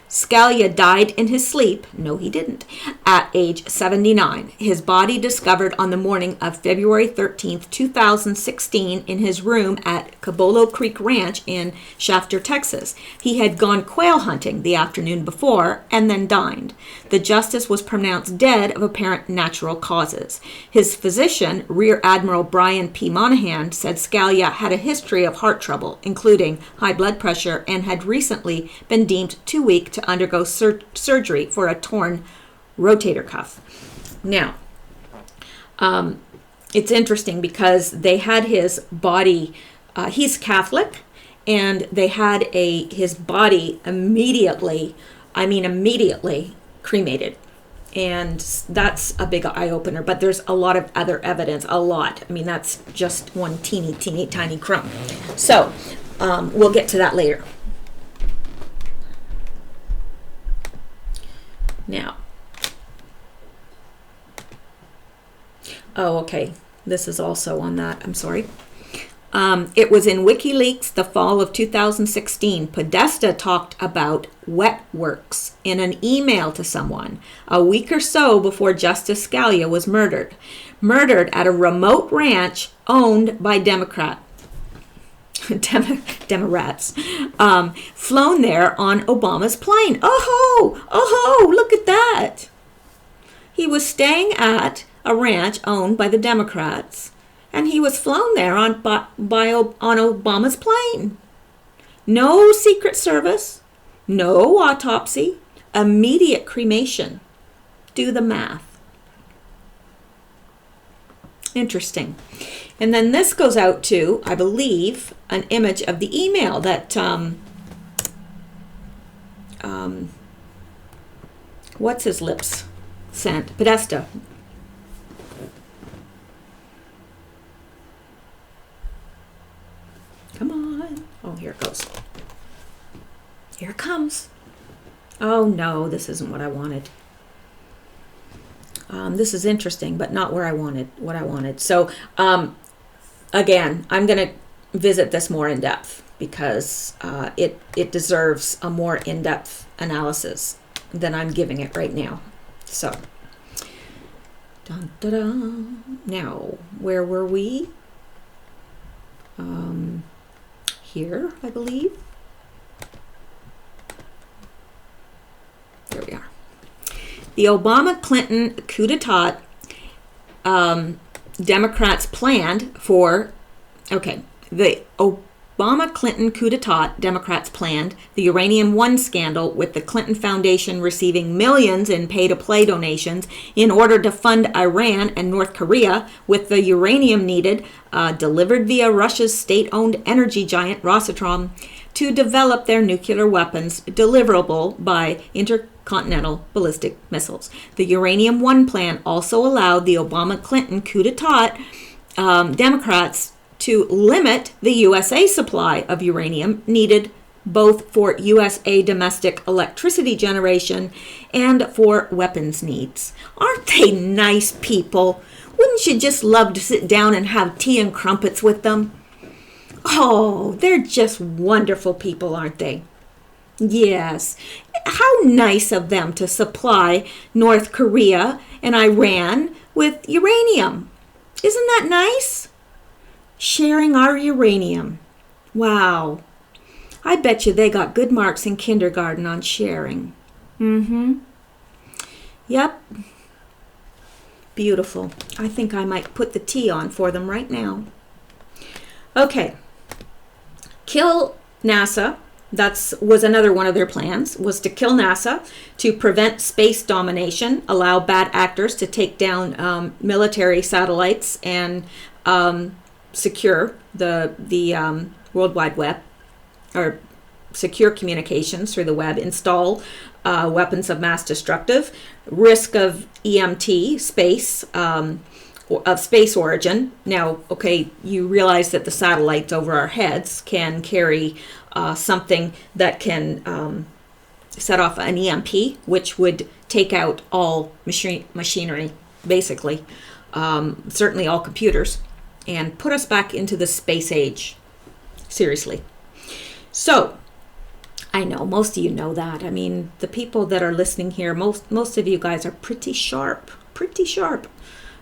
Scalia died in his sleep, no he didn't, at age 79. His body discovered on the morning of February 13, 2016 in his room at Cabolo Creek Ranch in Shafter, Texas. He had gone quail hunting the afternoon before and then dined. The justice was pronounced dead of apparent natural causes. His physician, Rear Admiral Brian P. Monahan, said Scalia had a history of heart trouble, including high blood pressure, and had recently been deemed too weak to undergo surgery for a torn rotator cuff. Now, it's interesting because they had his body, he's Catholic, and they had his body immediately cremated. And that's a big eye-opener, but there's a lot of other evidence, that's just one teeny tiny crumb. So, we'll get to that later. Now, okay, this is also on that, I'm sorry. It was in WikiLeaks the fall of 2016. Podesta talked about wet works in an email to someone a week or so before Justice Scalia was murdered. Murdered at a remote ranch owned by Democrats. Flown there on Obama's plane. Oh, look at that. He was staying at a ranch owned by the Democrats, and he was flown there on Obama's plane. No Secret Service, no autopsy, immediate cremation. Do the math. Interesting. And then this goes out to, I believe, an image of the email that, what's his lips sent? Podesta. Come on. Oh, here it goes. Here it comes. Oh, no, this isn't what I wanted. This is interesting, but not what I wanted. So, again, I'm going to visit this more in depth because it deserves a more in-depth analysis than I'm giving it right now. So, dun, dun, dun. Now, where were we? Here, I believe. There we are. The Obama-Clinton coup d'etat, Democrats planned for, the Obama-Clinton coup d'etat, Democrats planned the Uranium One scandal with the Clinton Foundation receiving millions in pay-to-play donations in order to fund Iran and North Korea with the uranium needed, delivered via Russia's state-owned energy giant Rosatom, to develop their nuclear weapons deliverable by intercontinental ballistic missiles. The Uranium One plan also allowed the Obama-Clinton coup d'etat Democrats to limit the USA supply of uranium needed both for USA domestic electricity generation and for weapons needs. Aren't they nice people? Wouldn't you just love to sit down and have tea and crumpets with them? Oh, they're just wonderful people, aren't they? Yes. How nice of them to supply North Korea and Iran with uranium. Isn't that nice? Sharing our uranium. Wow. I bet you they got good marks in kindergarten on sharing. Yep. Beautiful. I think I might put the tea on for them right now. Okay. Kill NASA. Was another one of their plans, was to kill NASA, to prevent space domination, allow bad actors to take down military satellites, and secure the World Wide Web, or secure communications through the web, install weapons of mass destructive, risk of EMT, space, of space origin. Now, you realize that the satellites over our heads can carry something that can set off an EMP, which would take out all machinery, basically, certainly all computers, and put us back into the space age. Seriously. So, I know most of you know that. I mean, the people that are listening here, most of you guys are pretty sharp.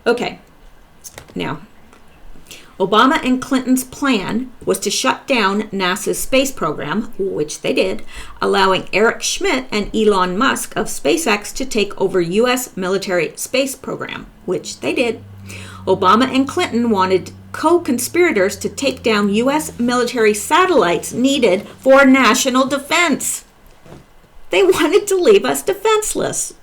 Okay, now, Obama and Clinton's plan was to shut down NASA's space program, which they did, allowing Eric Schmidt and Elon Musk of SpaceX to take over U.S. military space program, which they did. Obama and Clinton wanted co-conspirators to take down U.S. military satellites needed for national defense. They wanted to leave us defenseless.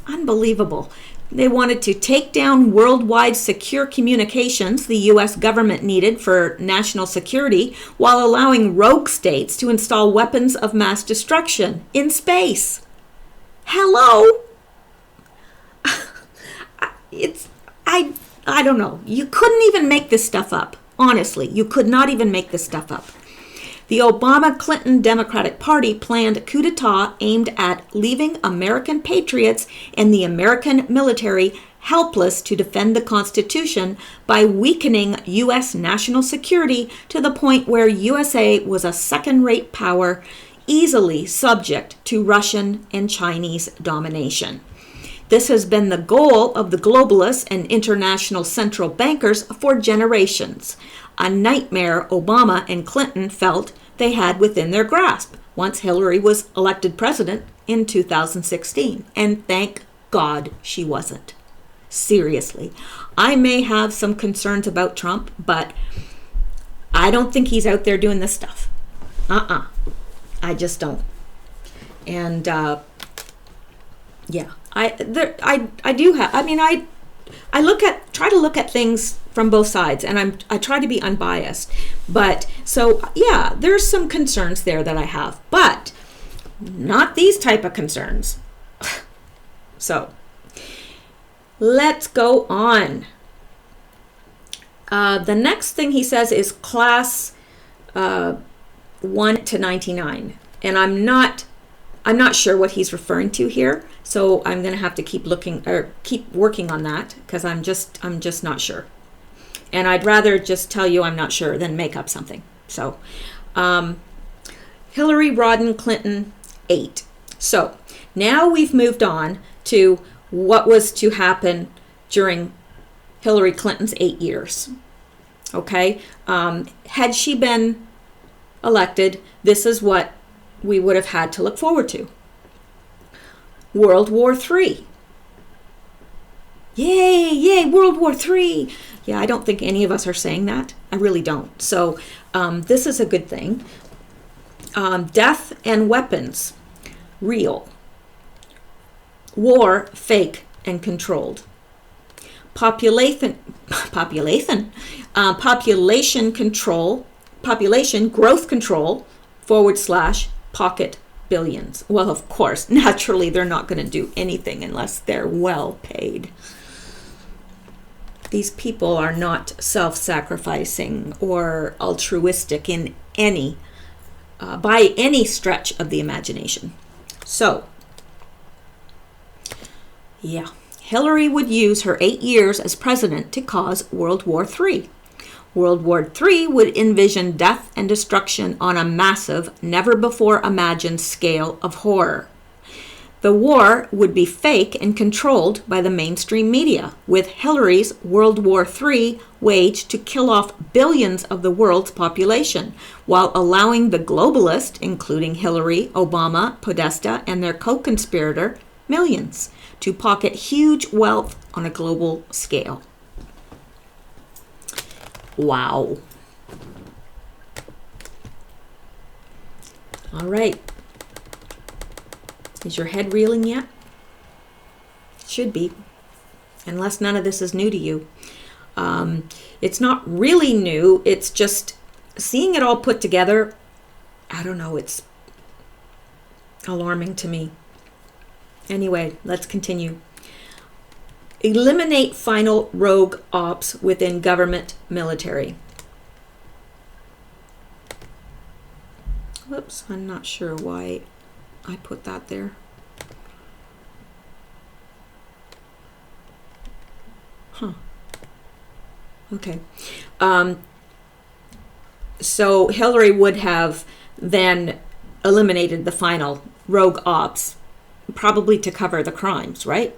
Unbelievable. They wanted to take down worldwide secure communications the U.S. government needed for national security while allowing rogue states to install weapons of mass destruction in space. Hello? I don't know. You couldn't even make this stuff up. Honestly, you could not even make this stuff up. The Obama-Clinton Democratic Party planned a coup d'etat aimed at leaving American patriots and the American military helpless to defend the Constitution by weakening U.S. national security to the point where USA was a second-rate power, easily subject to Russian and Chinese domination. This has been the goal of the globalists and international central bankers for generations, a nightmare Obama and Clinton felt they had within their grasp once Hillary was elected president in 2016. And thank God she wasn't. Seriously. I may have some concerns about Trump, but I don't think he's out there doing this stuff. I just don't. And yeah. I do have, I mean, I try to look at things from both sides, and I try to be unbiased. But so yeah, there's some concerns there that I have, but not these type of concerns. So let's go on. The next thing he says is class 1 to 99, and I'm not sure what he's referring to here, so I'm going to have to keep working on that because I'm just not sure. And I'd rather just tell you I'm not sure than make up something. So, Hillary Rodham Clinton 8. So, now we've moved on to what was to happen during Hillary Clinton's 8 years. Okay? Had she been elected, this is what we would have had to look forward to. World War III. Yay, World War III. Yeah, I don't think any of us are saying that. I really don't. So this is a good thing. Death and weapons. Real. War, fake and controlled. Population control, population growth control, / pocket billions. Well, of course, naturally, they're not going to do anything unless they're well paid. These people are not self-sacrificing or altruistic in any, by any stretch of the imagination. So, yeah, Hillary would use her 8 years as president to cause World War III. World War III would envision death and destruction on a massive, never-before-imagined scale of horror. The war would be fake and controlled by the mainstream media, with Hillary's World War III waged to kill off billions of the world's population, while allowing the globalists, including Hillary, Obama, Podesta, and their co-conspirator, millions, to pocket huge wealth on a global scale. Wow. All right. Is your head reeling yet? It should be, unless none of this is new to you. It's not really new. It's just seeing it all put together. I don't know. It's alarming to me. Anyway, let's continue. Eliminate final rogue ops within government military. Whoops, I'm not sure why I put that there. Huh. Okay. So Hillary would have then eliminated the final rogue ops, probably to cover the crimes, right?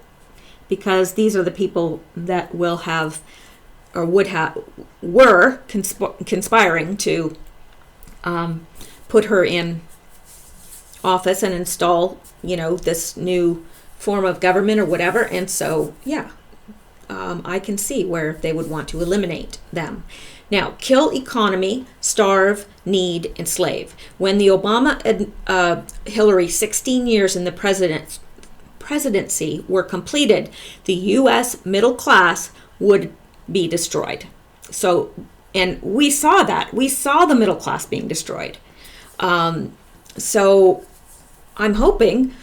Because these are the people that will have, or were conspiring to put her in office and install, this new form of government or whatever. And so, yeah, I can see where they would want to eliminate them. Now, kill economy, starve, need, enslave. When the Obama Hillary 16 years in the presidency were completed, the U.S. middle class would be destroyed. So, and we saw that. We saw the middle class being destroyed. So I'm hoping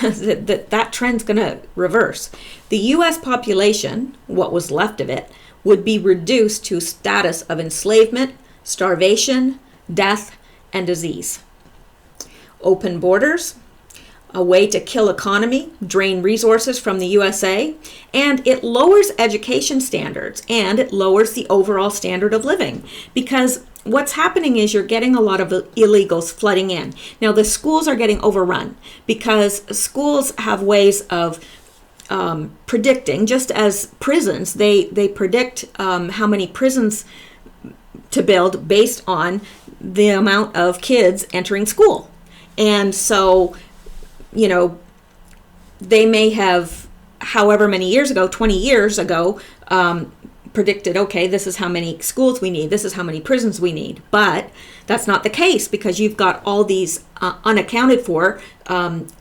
that trend's going to reverse. The U.S. population, what was left of it, would be reduced to status of enslavement, starvation, death, and disease. Open borders, a way to kill economy, drain resources from the USA, and it lowers education standards, and it lowers the overall standard of living, because what's happening is you're getting a lot of illegals flooding in. Now, the schools are getting overrun because schools have ways of predicting, just as prisons, they predict how many prisons to build based on the amount of kids entering school. And so, they may have, however many years ago, 20 years ago, predicted, okay, this is how many schools we need, this is how many prisons we need. But that's not the case, because you've got all these unaccounted for and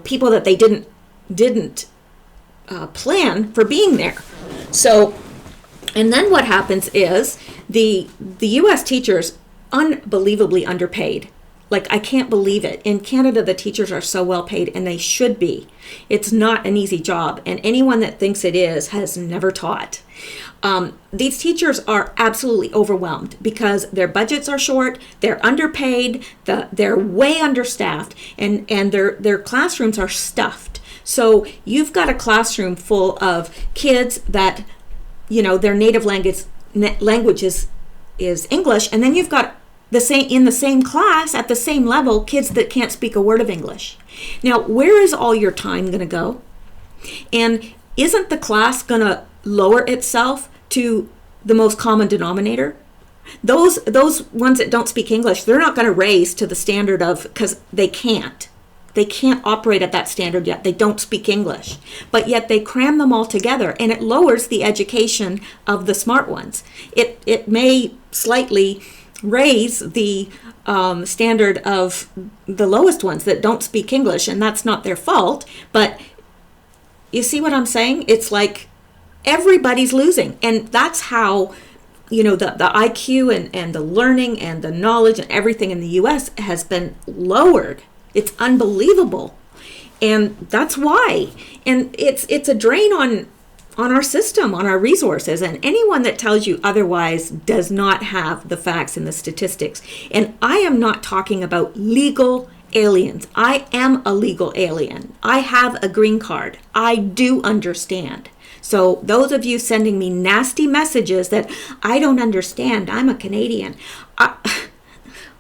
people that they didn't plan for being there. So, and then what happens is the U.S. teachers unbelievably underpaid. Like, I can't believe it. In Canada, the teachers are so well paid, and they should be. It's not an easy job, and anyone that thinks it is has never taught. These teachers are absolutely overwhelmed because their budgets are short, they're underpaid, they're way understaffed, and their classrooms are stuffed. So you've got a classroom full of kids that, their native language is English, and then you've got in the same class, at the same level, kids that can't speak a word of English. Now, where is all your time going to go? And isn't the class going to lower itself to the most common denominator? Those ones that don't speak English, they're not going to raise to the standard of, because they can't. They can't operate at that standard yet. They don't speak English. But yet they cram them all together, and it lowers the education of the smart ones. It may slightly raise the standard of the lowest ones that don't speak English, and that's not their fault. But you see what I'm saying? It's like everybody's losing, and that's how the IQ and the learning and the knowledge and everything in the U.S. has been lowered. It's unbelievable, and that's why. And it's a drain on our system, on our resources, and anyone that tells you otherwise does not have the facts and the statistics. And I am not talking about legal aliens. I am a legal alien. I have a green card. I do understand. So those of you sending me nasty messages that I don't understand, I'm a Canadian.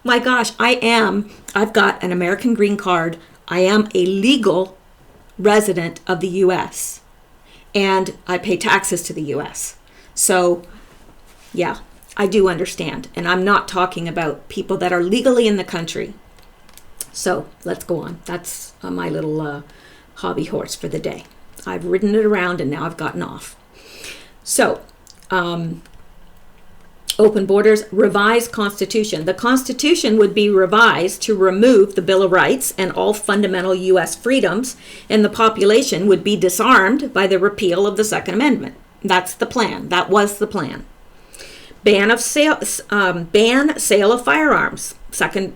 My gosh, I've got an American green card. I am a legal resident of the U.S. and I pay taxes to the U.S. So, yeah, I do understand. And I'm not talking about people that are legally in the country. So, let's go on. That's my little hobby horse for the day. I've ridden it around and now I've gotten off. So, open borders, revised constitution. The constitution would be revised to remove the Bill of Rights and all fundamental U.S. freedoms, and the population would be disarmed by the repeal of the Second Amendment. That's the plan. That was the plan. Ban sale of firearms,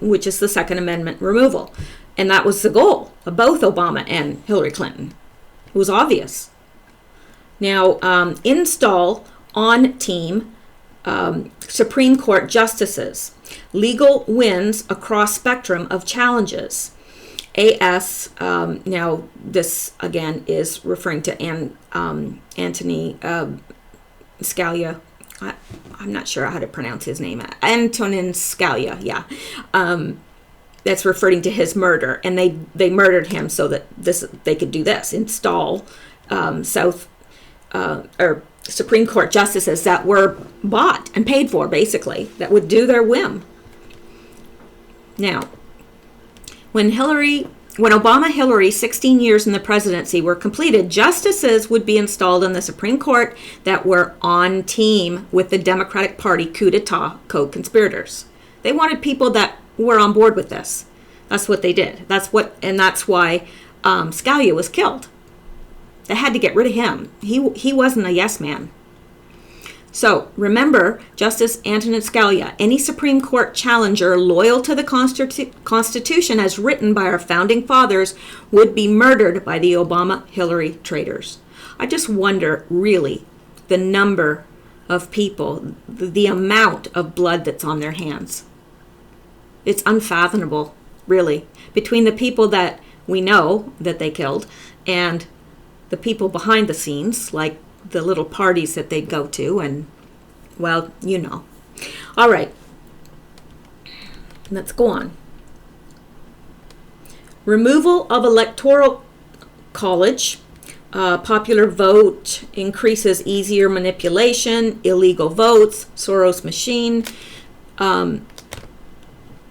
which is the Second Amendment removal. And that was the goal of both Obama and Hillary Clinton. It was obvious. Now, install on-team Supreme Court justices. Legal wins across spectrum of challenges. AS, now this again is referring to Anthony Scalia. I'm not sure how to pronounce his name. Antonin Scalia, yeah. That's referring to his murder, and they murdered him so that they could do this, install Supreme Court justices that were bought and paid for, basically, that would do their whim. Now, when Obama-Hillary 16 years in the presidency were completed, justices would be installed in the Supreme Court that were on team with the Democratic Party coup d'etat co-conspirators. They wanted people that were on board with this. That's what they did. That's why Scalia was killed. They had to get rid of him. He wasn't a yes man. So remember, Justice Antonin Scalia, any Supreme Court challenger loyal to the Constitution as written by our founding fathers would be murdered by the Obama-Hillary traitors. I just wonder, really, the number of people, the amount of blood that's on their hands. It's unfathomable, really, between the people that we know that they killed and the people behind the scenes, like the little parties that they'd go to, and, well, you know. All right, let's go on. Removal of electoral college, popular vote increases easier manipulation, illegal votes, Soros machine.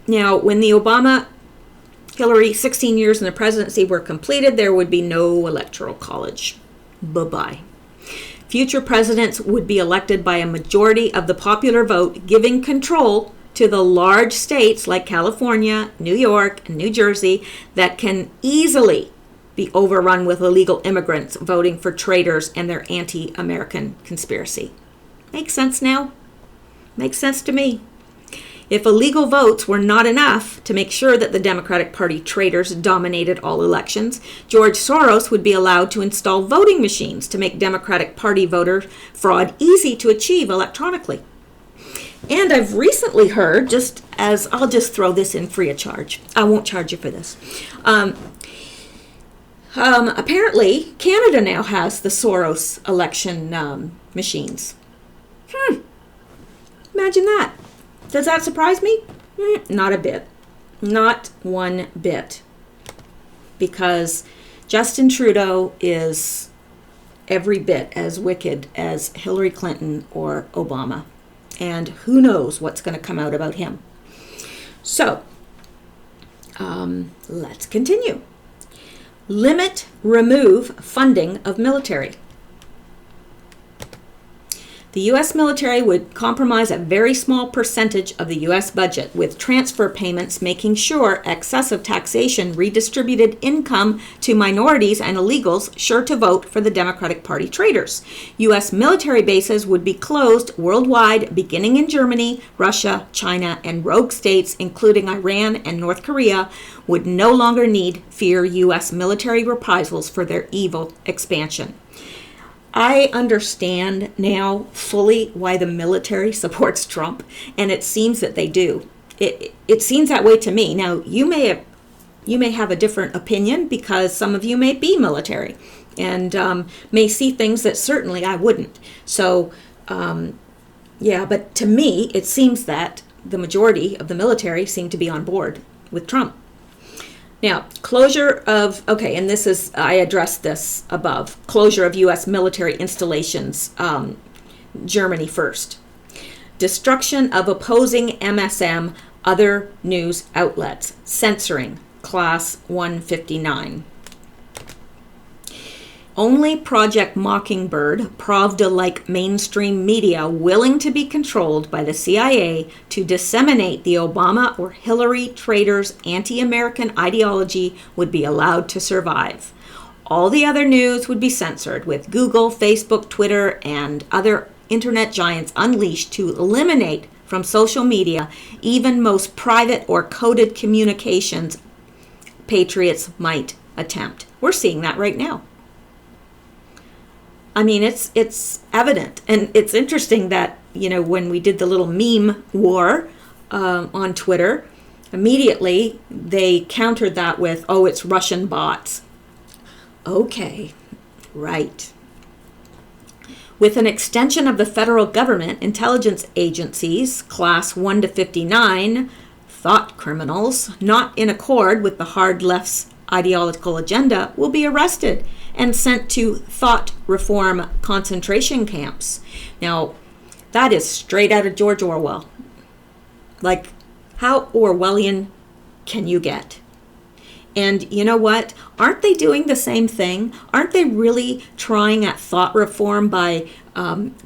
Now, when the Obama-Hillary 16 years in the presidency were completed, there would be no electoral college. Bye-bye. Future presidents would be elected by a majority of the popular vote, giving control to the large states like California, New York, and New Jersey that can easily be overrun with illegal immigrants voting for traitors and their anti-American conspiracy. Makes sense now? Makes sense to me. If illegal votes were not enough to make sure that the Democratic Party traitors dominated all elections, George Soros would be allowed to install voting machines to make Democratic Party voter fraud easy to achieve electronically. And I've recently heard, I'll just throw this in free of charge. I won't charge you for this. Apparently, Canada now has the Soros election machines. Imagine that. Does that surprise me? Not a bit. Not one bit. Because Justin Trudeau is every bit as wicked as Hillary Clinton or Obama. And who knows what's going to come out about him. So, let's continue. Remove funding of military. The U.S. military would compromise a very small percentage of the U.S. budget, with transfer payments making sure excessive taxation redistributed income to minorities and illegals sure to vote for the Democratic Party traitors. U.S. military bases would be closed worldwide, beginning in Germany, Russia, China, and rogue states, including Iran and North Korea, would no longer need fear U.S. military reprisals for their evil expansion. I understand now fully why the military supports Trump, and it seems that they do. It seems that way to me. Now, you may have a different opinion because some of you may be military and may see things that certainly I wouldn't. So, but to me, it seems that the majority of the military seem to be on board with Trump. Now, and this is, I addressed this above, closure of U.S. military installations, Germany first. Destruction of opposing MSM, other news outlets, censoring, Class 159. Only Project Mockingbird, Pravda-like mainstream media willing to be controlled by the CIA to disseminate the Obama or Hillary traitors' anti-American ideology would be allowed to survive. All the other news would be censored, with Google, Facebook, Twitter, and other internet giants unleashed to eliminate from social media even most private or coded communications patriots might attempt. We're seeing that right now. I mean, it's evident. And it's interesting that, when we did the little meme war on Twitter, Immediately, they countered that with, oh, it's Russian bots. Okay, right. With an extension of the federal government, intelligence agencies, class 1 to 59, thought criminals, not in accord with the hard left's ideological agenda, will be arrested and sent to thought reform concentration camps. Now, that is straight out of George Orwell. Like, how Orwellian can you get? And you know what? Aren't they doing the same thing? Aren't they really trying at thought reform by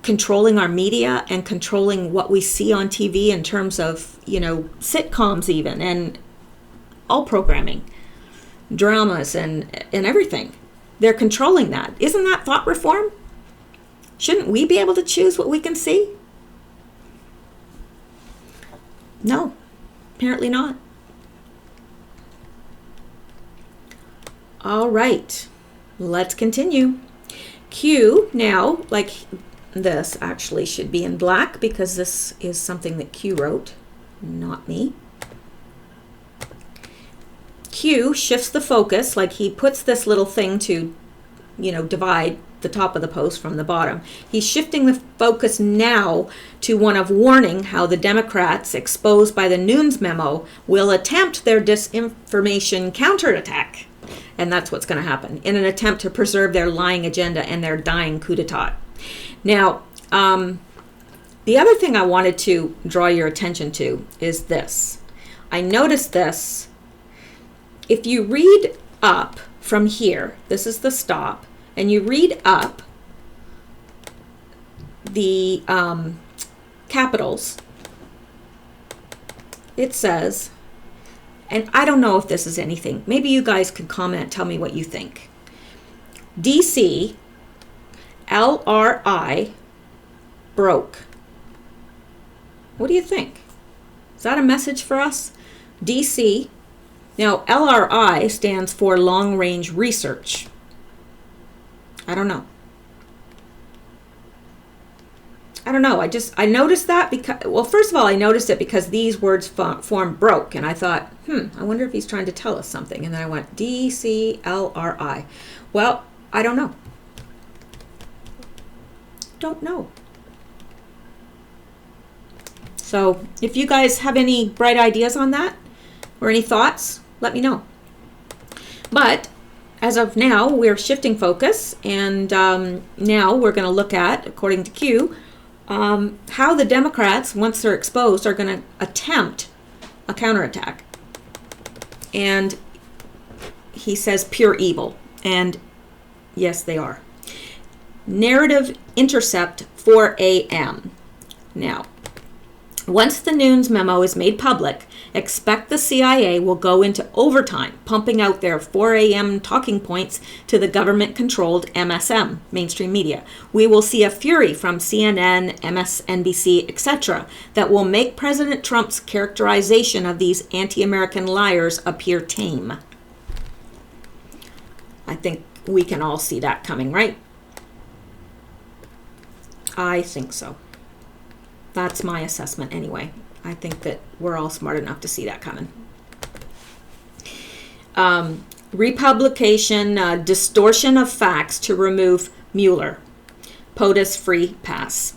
controlling our media and controlling what we see on TV in terms of, sitcoms even, and all programming, dramas and everything? They're controlling that. Isn't that thought reform? Shouldn't we be able to choose what we can see? No, apparently not. All right, let's continue. Q now, like this actually should be in black because this is something that Q wrote, not me. Q shifts the focus, like he puts this little thing to, divide the top of the post from the bottom. He's shifting the focus now to one of warning how the Democrats, exposed by the Nunes memo, will attempt their disinformation counterattack. And that's what's going to happen in an attempt to preserve their lying agenda and their dying coup d'etat. Now, the other thing I wanted to draw your attention to is this. I noticed this. If you read up from here, this is the stop, and you read up the capitals, it says, and I don't know if this is anything. Maybe you guys could comment, tell me what you think. DC, LRI, broke. What do you think? Is that a message for us? DC, now LRI stands for Long Range Research. I don't know. I noticed that because, well, first of all, I noticed it because these words form broke, and I thought, I wonder if he's trying to tell us something. And then I went, DCLRI. Well, I don't know. Don't know. So if you guys have any bright ideas on that or any thoughts, let me know. But as of now, we're shifting focus, and now we're going to look at, according to Q, how the Democrats, once they're exposed, are going to attempt a counterattack. And he says pure evil. And yes, they are. Narrative intercept 4 a.m. Now, once the Nunes memo is made public, expect the CIA will go into overtime, pumping out their 4 a.m. talking points to the government-controlled MSM, mainstream media. We will see a fury from CNN, MSNBC, etc. that will make President Trump's characterization of these anti-American liars appear tame. I think we can all see that coming, right? I think so. That's my assessment anyway. I think that we're all smart enough to see that coming. Republication distortion of facts to remove Mueller. POTUS free pass.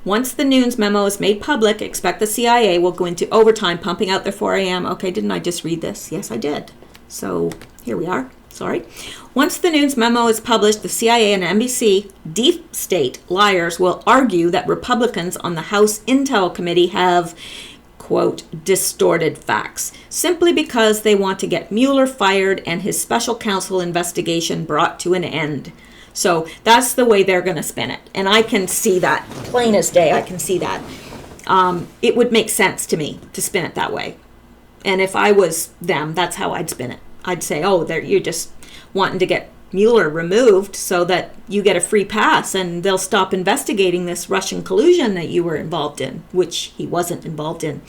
Once the Nunes memo is made public, expect the CIA will go into overtime, pumping out their 4 a.m. Okay, didn't I just read this? Yes, I did. So here we are. Sorry. Once the Nunes memo is published, the CIA and NBC deep state liars will argue that Republicans on the House Intel Committee have, quote, distorted facts, simply because they want to get Mueller fired and his special counsel investigation brought to an end. So that's the way they're going to spin it. And I can see that, plain as day, I can see that. It would make sense to me to spin it that way. And if I was them, that's how I'd spin it. I'd say, oh, you're just wanting to get Mueller removed so that you get a free pass and they'll stop investigating this Russian collusion that you were involved in, which he wasn't involved in.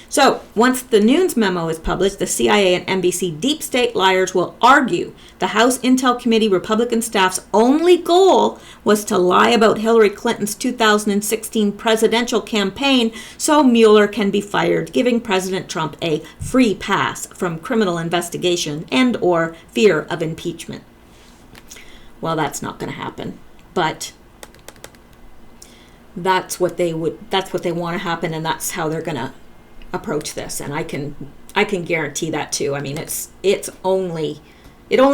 So once the Nunes memo is published, the CIA and NBC deep state liars will argue the House Intel Committee Republican staff's only goal was to lie about Hillary Clinton's 2016 presidential campaign so Mueller can be fired, giving President Trump a free pass from criminal investigation and or fear of impeachment. Well, that's not going to happen, but that's what they want to happen, and that's how they're going to approach this. And I can guarantee that too. I mean, it only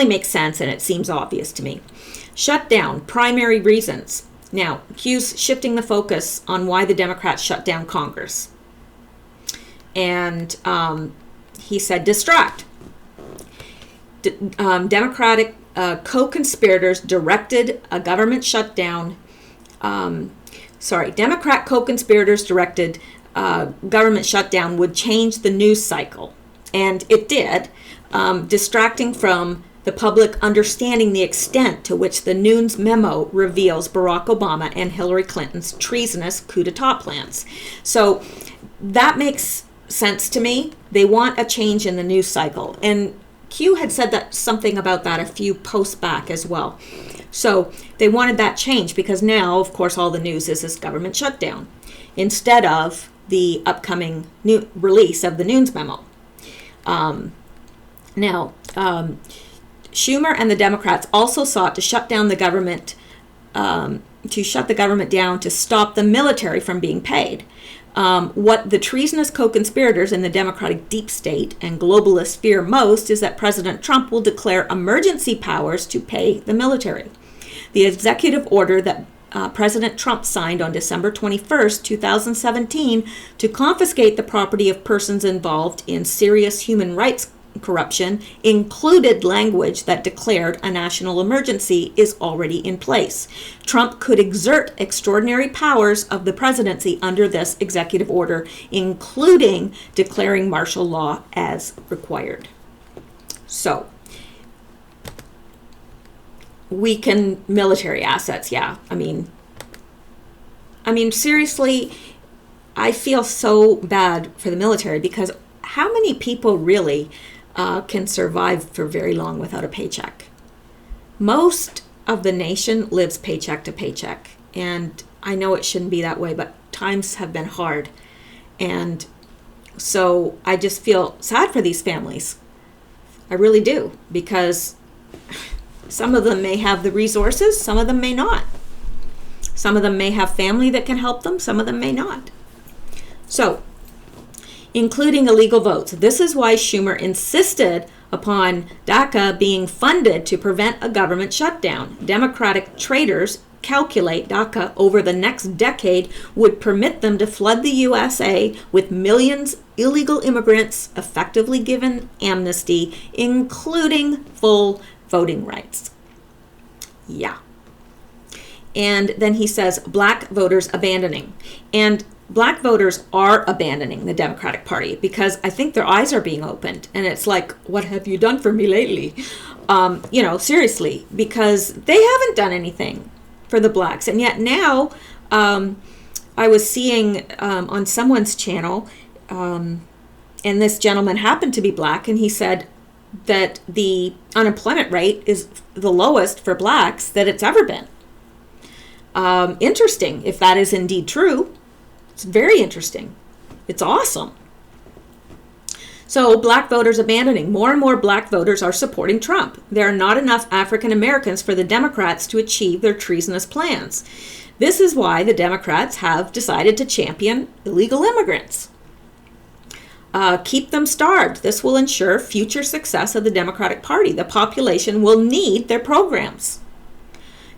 makes sense, and it seems obvious to me. Shut down, primary reasons. Now, Q's shifting the focus on why the Democrats shut down Congress, and he said Democratic co-conspirators directed a government shutdown. Democrat co-conspirators directed government shutdown would change the news cycle. And it did, distracting from the public understanding the extent to which the Nunes memo reveals Barack Obama and Hillary Clinton's treasonous coup d'etat plans. So that makes sense to me. They want a change in the news cycle. And Q had said that something about that a few posts back as well. So they wanted that change because now, of course, all the news is this government shutdown instead of the upcoming new release of the Nunes memo. Schumer and the Democrats also sought to shut down the government, to stop the military from being paid. What the treasonous co-conspirators in the Democratic deep state and globalists fear most is that President Trump will declare emergency powers to pay the military. The executive order that President Trump signed on December 21st, 2017, to confiscate the property of persons involved in serious human rights corruption included language that declared a national emergency is already in place. Trump could exert extraordinary powers of the presidency under this executive order, including declaring martial law as required. So, weaken military assets, yeah. I mean, seriously, I feel so bad for the military because how many people really can survive for very long without a paycheck? Most of the nation lives paycheck to paycheck. And I know it shouldn't be that way, but times have been hard. And so I just feel sad for these families. I really do, because some of them may have the resources, some of them may not. Some of them may have family that can help them, some of them may not. So, including illegal votes. This is why Schumer insisted upon DACA being funded to prevent a government shutdown. Democratic traders calculate DACA over the next decade would permit them to flood the USA with millions illegal immigrants effectively given amnesty, including full voting rights. Yeah. And then he says black voters abandoning. And black voters are abandoning the Democratic Party because I think their eyes are being opened. And it's like, what have you done for me lately? Seriously, because they haven't done anything for the blacks. And yet now I was seeing on someone's channel, and this gentleman happened to be black, and he said that the unemployment rate is the lowest for blacks that it's ever been. Interesting, if that is indeed true. It's very interesting. It's awesome. So black voters abandoning. More and more black voters are supporting Trump. There are not enough African Americans for the Democrats to achieve their treasonous plans. This is why the Democrats have decided to champion illegal immigrants. Keep them starved. This will ensure future success of the Democratic Party. The population will need their programs.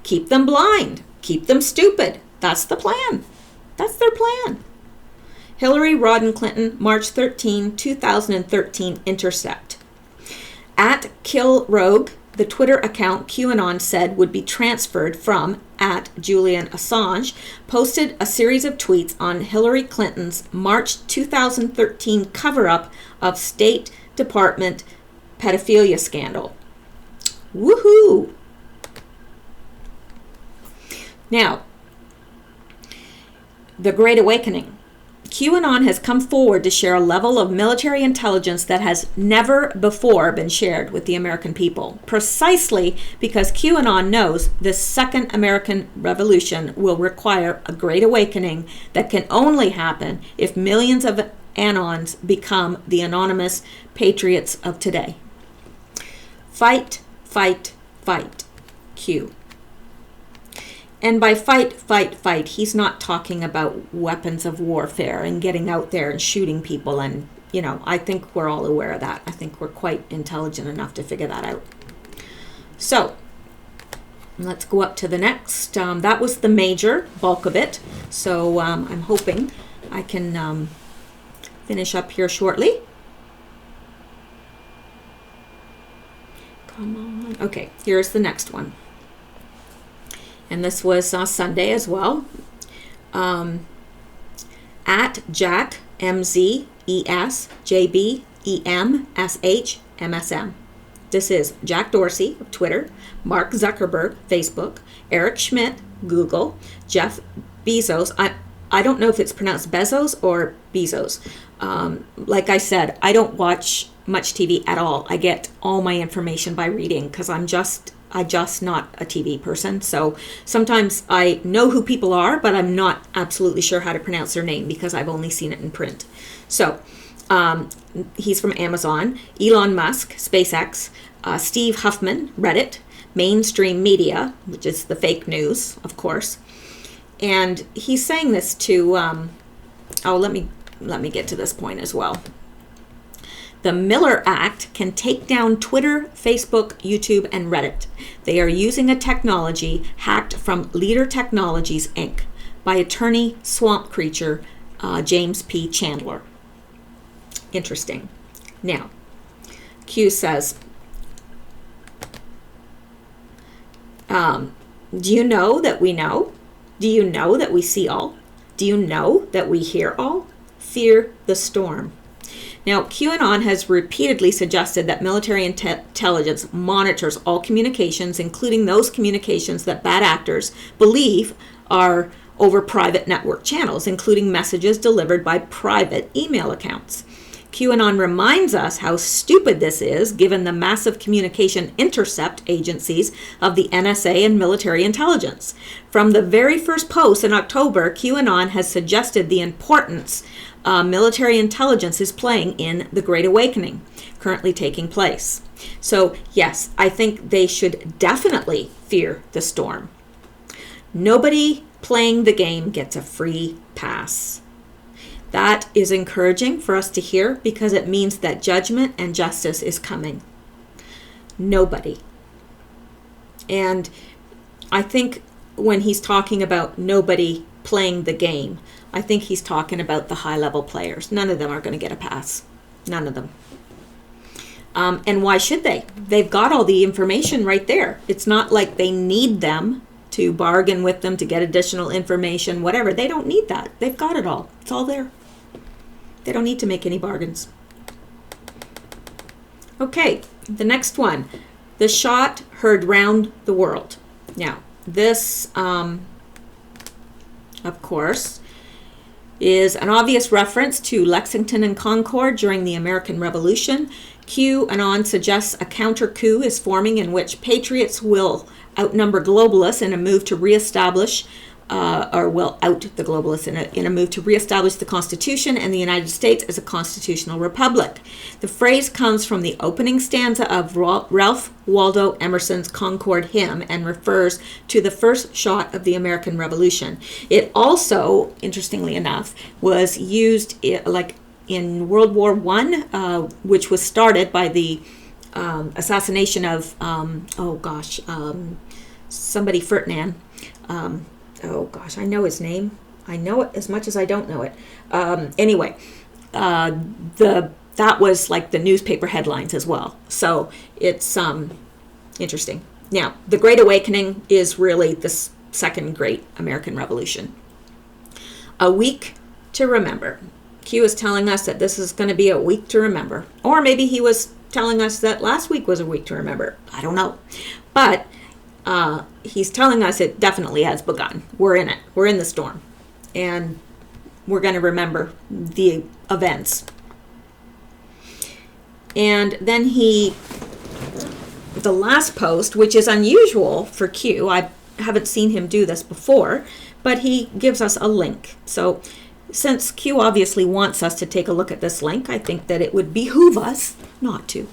Keep them blind. Keep them stupid. That's the plan. That's their plan. Hillary Rodham Clinton, March 13, 2013, Intercept. At Kill Rogue, the Twitter account QAnon said would be transferred from at Julian Assange, posted a series of tweets on Hillary Clinton's March 2013 cover-up of State Department pedophilia scandal. Woohoo! Now, the Great Awakening. QAnon has come forward to share a level of military intelligence that has never before been shared with the American people, precisely because QAnon knows the second American Revolution will require a Great Awakening that can only happen if millions of Anons become the anonymous patriots of today. Fight, fight, fight. Q. And by fight, fight, fight, he's not talking about weapons of warfare and getting out there and shooting people. And, I think we're all aware of that. I think we're quite intelligent enough to figure that out. So let's go up to the next. That was the major bulk of it. So I'm hoping I can finish up here shortly. Come on. Okay, here's the next one. And this was Sunday as well. At Jack MZESJBEMSHMSM. This is Jack Dorsey of Twitter, Mark Zuckerberg, Facebook, Eric Schmidt, Google, Jeff Bezos. I don't know if it's pronounced Bezos or Bezos. Like I said, I don't watch much TV at all. I get all my information by reading because I'm just not a TV person. So sometimes I know who people are, but I'm not absolutely sure how to pronounce their name because I've only seen it in print. So he's from Amazon, Elon Musk, SpaceX, Steve Huffman, Reddit, mainstream media, which is the fake news, of course. And he's saying this to, let me get to this point as well. The Miller Act can take down Twitter, Facebook, YouTube, and Reddit. They are using a technology hacked from Leader Technologies, Inc. by attorney swamp creature James P. Chandler. Interesting. Now, Q says, do you know that we know? Do you know that we see all? Do you know that we hear all? Fear the storm. Now, QAnon has repeatedly suggested that military intelligence monitors all communications, including those communications that bad actors believe are over private network channels, including messages delivered by private email accounts. QAnon reminds us how stupid this is, given the massive communication intercept agencies of the NSA and military intelligence. From the very first post in October, QAnon has suggested the importance military intelligence is playing in the Great Awakening, currently taking place. So, yes, I think they should definitely fear the storm. Nobody playing the game gets a free pass. That is encouraging for us to hear because it means that judgment and justice is coming. Nobody. And I think when he's talking about nobody playing the game, I think he's talking about the high-level players. None of them are going to get a pass. None of them. And why should they? They've got all the information right there. It's not like they need them to bargain with them to get additional information, whatever. They don't need that. They've got it all. It's all there. They don't need to make any bargains. Okay, the next one. The shot heard round the world. Now, this, of course, is an obvious reference to Lexington and Concord during the American Revolution. QAnon suggests a counter-coup is forming in which patriots will outnumber globalists in a move to reestablish, or will out the globalists in a move to reestablish the Constitution and the United States as a constitutional republic. The phrase comes from the opening stanza of Ralph Waldo Emerson's Concord hymn and refers to the first shot of the American Revolution. It also, interestingly enough, was used in World War I, which was started by the assassination of, somebody Ferdinand. I know his name. I know it as much as I don't know it. That was like the newspaper headlines as well. So it's interesting. Now, the Great Awakening is really the second great American Revolution. A week to remember. Q is telling us that this is going to be a week to remember. Or maybe he was telling us that last week was a week to remember. I don't know. But he's telling us it definitely has begun. We're in it. We're in the storm. And we're going to remember the events. And then the last post, which is unusual for Q, I haven't seen him do this before, but he gives us a link. So since Q obviously wants us to take a look at this link, I think that it would behoove us not to.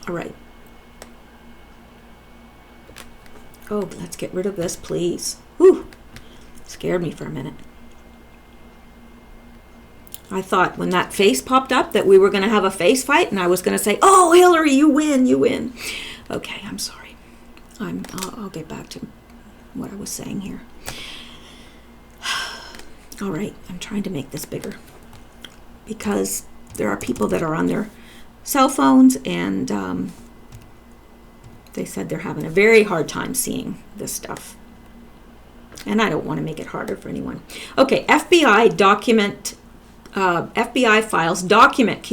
All right. Oh, let's get rid of this, please. Whew. Scared me for a minute. I thought when that face popped up that we were going to have a face fight, and I was going to say, "Oh, Hillary, you win, you win." Okay, I'm sorry. I'll get back to what I was saying here. All right, I'm trying to make this bigger because there are people that are on their cell phones, and they said they're having a very hard time seeing this stuff. And I don't want to make it harder for anyone. Okay, FBI files document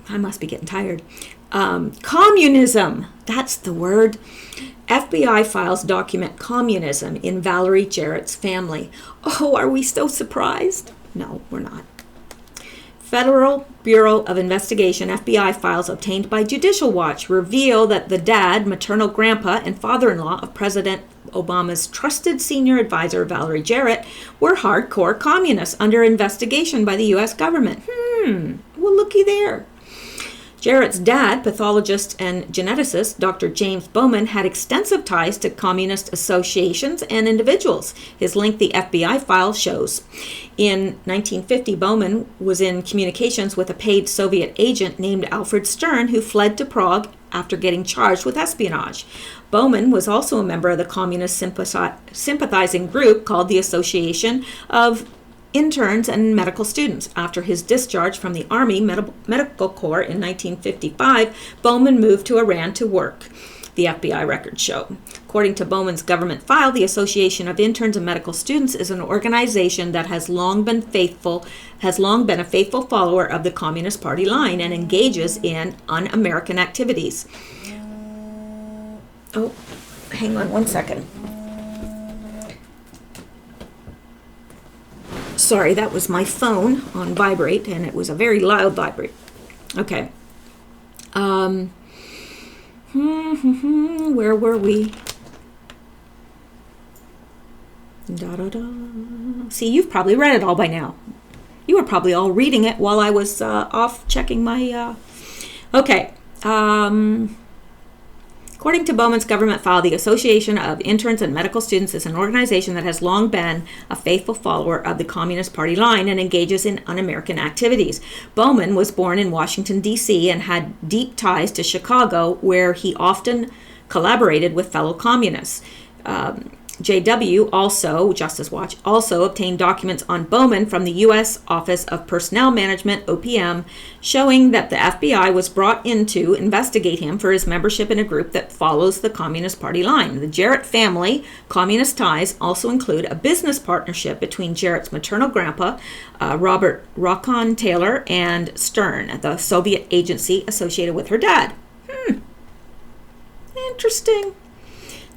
I must be getting tired. Communism, that's the word. FBI files document communism in Valerie Jarrett's family. Oh, are we so surprised? No, we're not. Federal Bureau of Investigation FBI files obtained by Judicial Watch reveal that the dad, maternal grandpa, and father-in-law of President Obama's trusted senior advisor, Valerie Jarrett, were hardcore communists under investigation by the U.S. government. Well, looky there. Jarrett's dad, pathologist and geneticist Dr. James Bowman, had extensive ties to communist associations and individuals. His lengthy FBI file shows. In 1950, Bowman was in communications with a paid Soviet agent named Alfred Stern, who fled to Prague after getting charged with espionage. Bowman was also a member of the communist sympathizing group called the Association of Interns and Medical Students. After his discharge from the Army Medical Corps in 1955, Bowman moved to Iran to work, the FBI records show. According to Bowman's government file, the Association of Interns and Medical Students is an organization that has long been a faithful follower of the Communist Party line and engages in un-American activities. Oh, hang on one second. Sorry, that was my phone on vibrate, and it was a very loud vibrate. Okay. Where were we? See, you've probably read it all by now. You were probably all reading it while I was off checking my... Okay. According to Bowman's government file, the Association of Interns and Medical Students is an organization that has long been a faithful follower of the Communist Party line and engages in un-American activities. Bowman was born in Washington, D.C. and had deep ties to Chicago, where he often collaborated with fellow communists. JW, Justice Watch, also obtained documents on Bowman from the U.S. Office of Personnel Management, OPM, showing that the FBI was brought in to investigate him for his membership in a group that follows the Communist Party line. The Jarrett family communist ties also include a business partnership between Jarrett's maternal grandpa, Robert Rokon Taylor, and Stern, the Soviet agency associated with her dad. Interesting.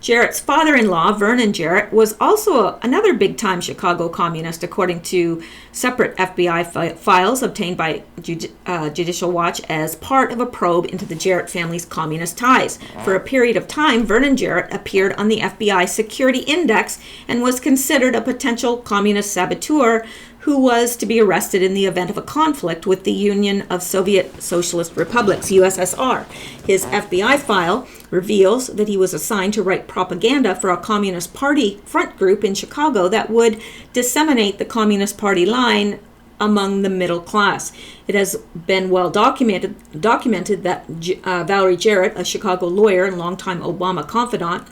Jarrett's father-in-law, Vernon Jarrett, was also another big-time Chicago communist, according to separate FBI files obtained by Judicial Watch as part of a probe into the Jarrett family's communist ties. For a period of time, Vernon Jarrett appeared on the FBI Security Index and was considered a potential communist saboteur who was to be arrested in the event of a conflict with the Union of Soviet Socialist Republics, USSR. His FBI file reveals that he was assigned to write propaganda for a Communist Party front group in Chicago that would disseminate the Communist Party line among the middle class. It has been well documented that Valerie Jarrett, a Chicago lawyer and longtime Obama confidant,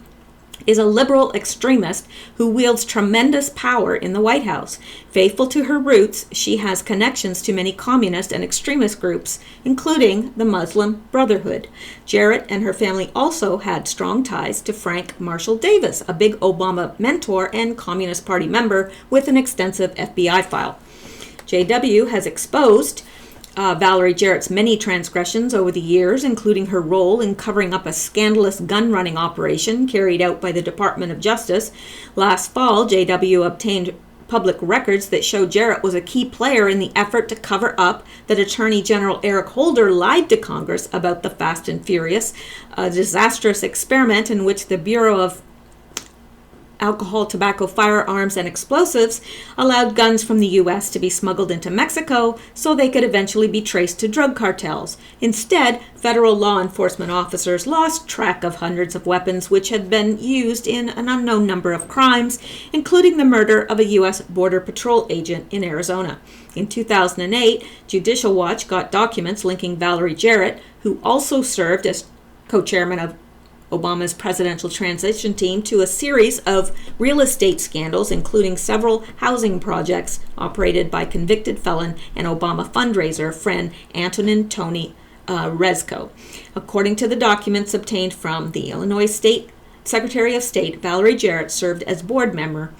is a liberal extremist who wields tremendous power in the White House. Faithful to her roots, she has connections to many communist and extremist groups, including the Muslim Brotherhood. Jarrett and her family also had strong ties to Frank Marshall Davis, a big Obama mentor and Communist Party member with an extensive FBI file. JW has exposed Valerie Jarrett's many transgressions over the years, including her role in covering up a scandalous gun-running operation carried out by the Department of Justice. Last fall, JW obtained public records that show Jarrett was a key player in the effort to cover up that Attorney General Eric Holder lied to Congress about the Fast and Furious, a disastrous experiment in which the Bureau of Alcohol, Tobacco, Firearms, and Explosives allowed guns from the U.S. to be smuggled into Mexico so they could eventually be traced to drug cartels. Instead, federal law enforcement officers lost track of hundreds of weapons which had been used in an unknown number of crimes, including the murder of a U.S. Border Patrol agent in Arizona. In 2008, Judicial Watch got documents linking Valerie Jarrett, who also served as co-chairman of Obama's presidential transition team, to a series of real estate scandals, including several housing projects operated by convicted felon and Obama fundraiser friend Antonin Tony Rezko. According to the documents obtained from the Illinois State Secretary of State, Valerie Jarrett served as board member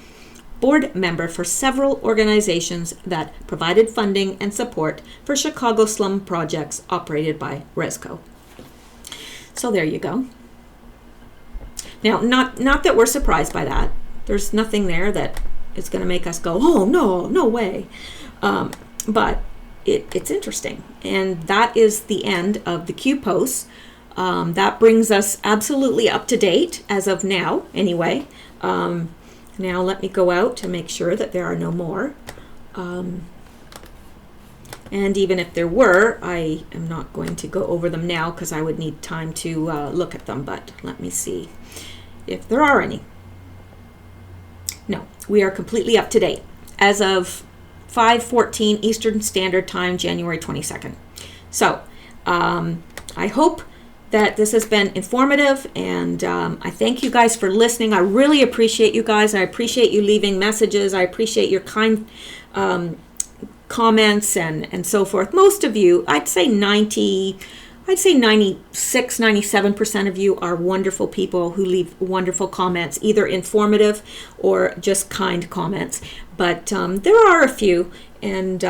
for several organizations that provided funding and support for Chicago slum projects operated by Rezko. So there you go. Now, not that we're surprised by that. There's nothing there that is going to make us go, oh, no way. But it's interesting. And that is the end of the Q posts. That brings us absolutely up to date as of now, anyway. Now let me go out to make sure that there are no more. And even if there were, I am not going to go over them now because I would need time to look at them. But let me see if there are any. No, we are completely up to date as of 5:14 Eastern Standard Time, January 22nd. So I hope that this has been informative, and I thank you guys for listening. I really appreciate you guys. I appreciate you leaving messages. I appreciate your kind comments and so forth. Most of you, I'd say 96, 97% of you are wonderful people who leave wonderful comments, either informative or just kind comments. But there are a few, and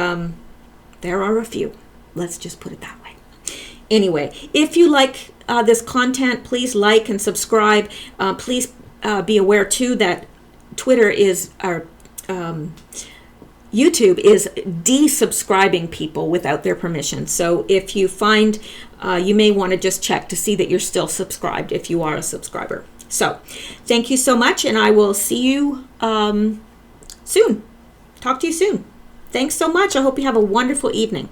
Let's just put it that way. Anyway, if you like this content, please like and subscribe. Please be aware, too, that Twitter is our... YouTube is desubscribing people without their permission. So if you find, you may want to just check to see that you're still subscribed if you are a subscriber. So thank you so much, and I will see you soon. Talk to you soon. Thanks so much. I hope you have a wonderful evening.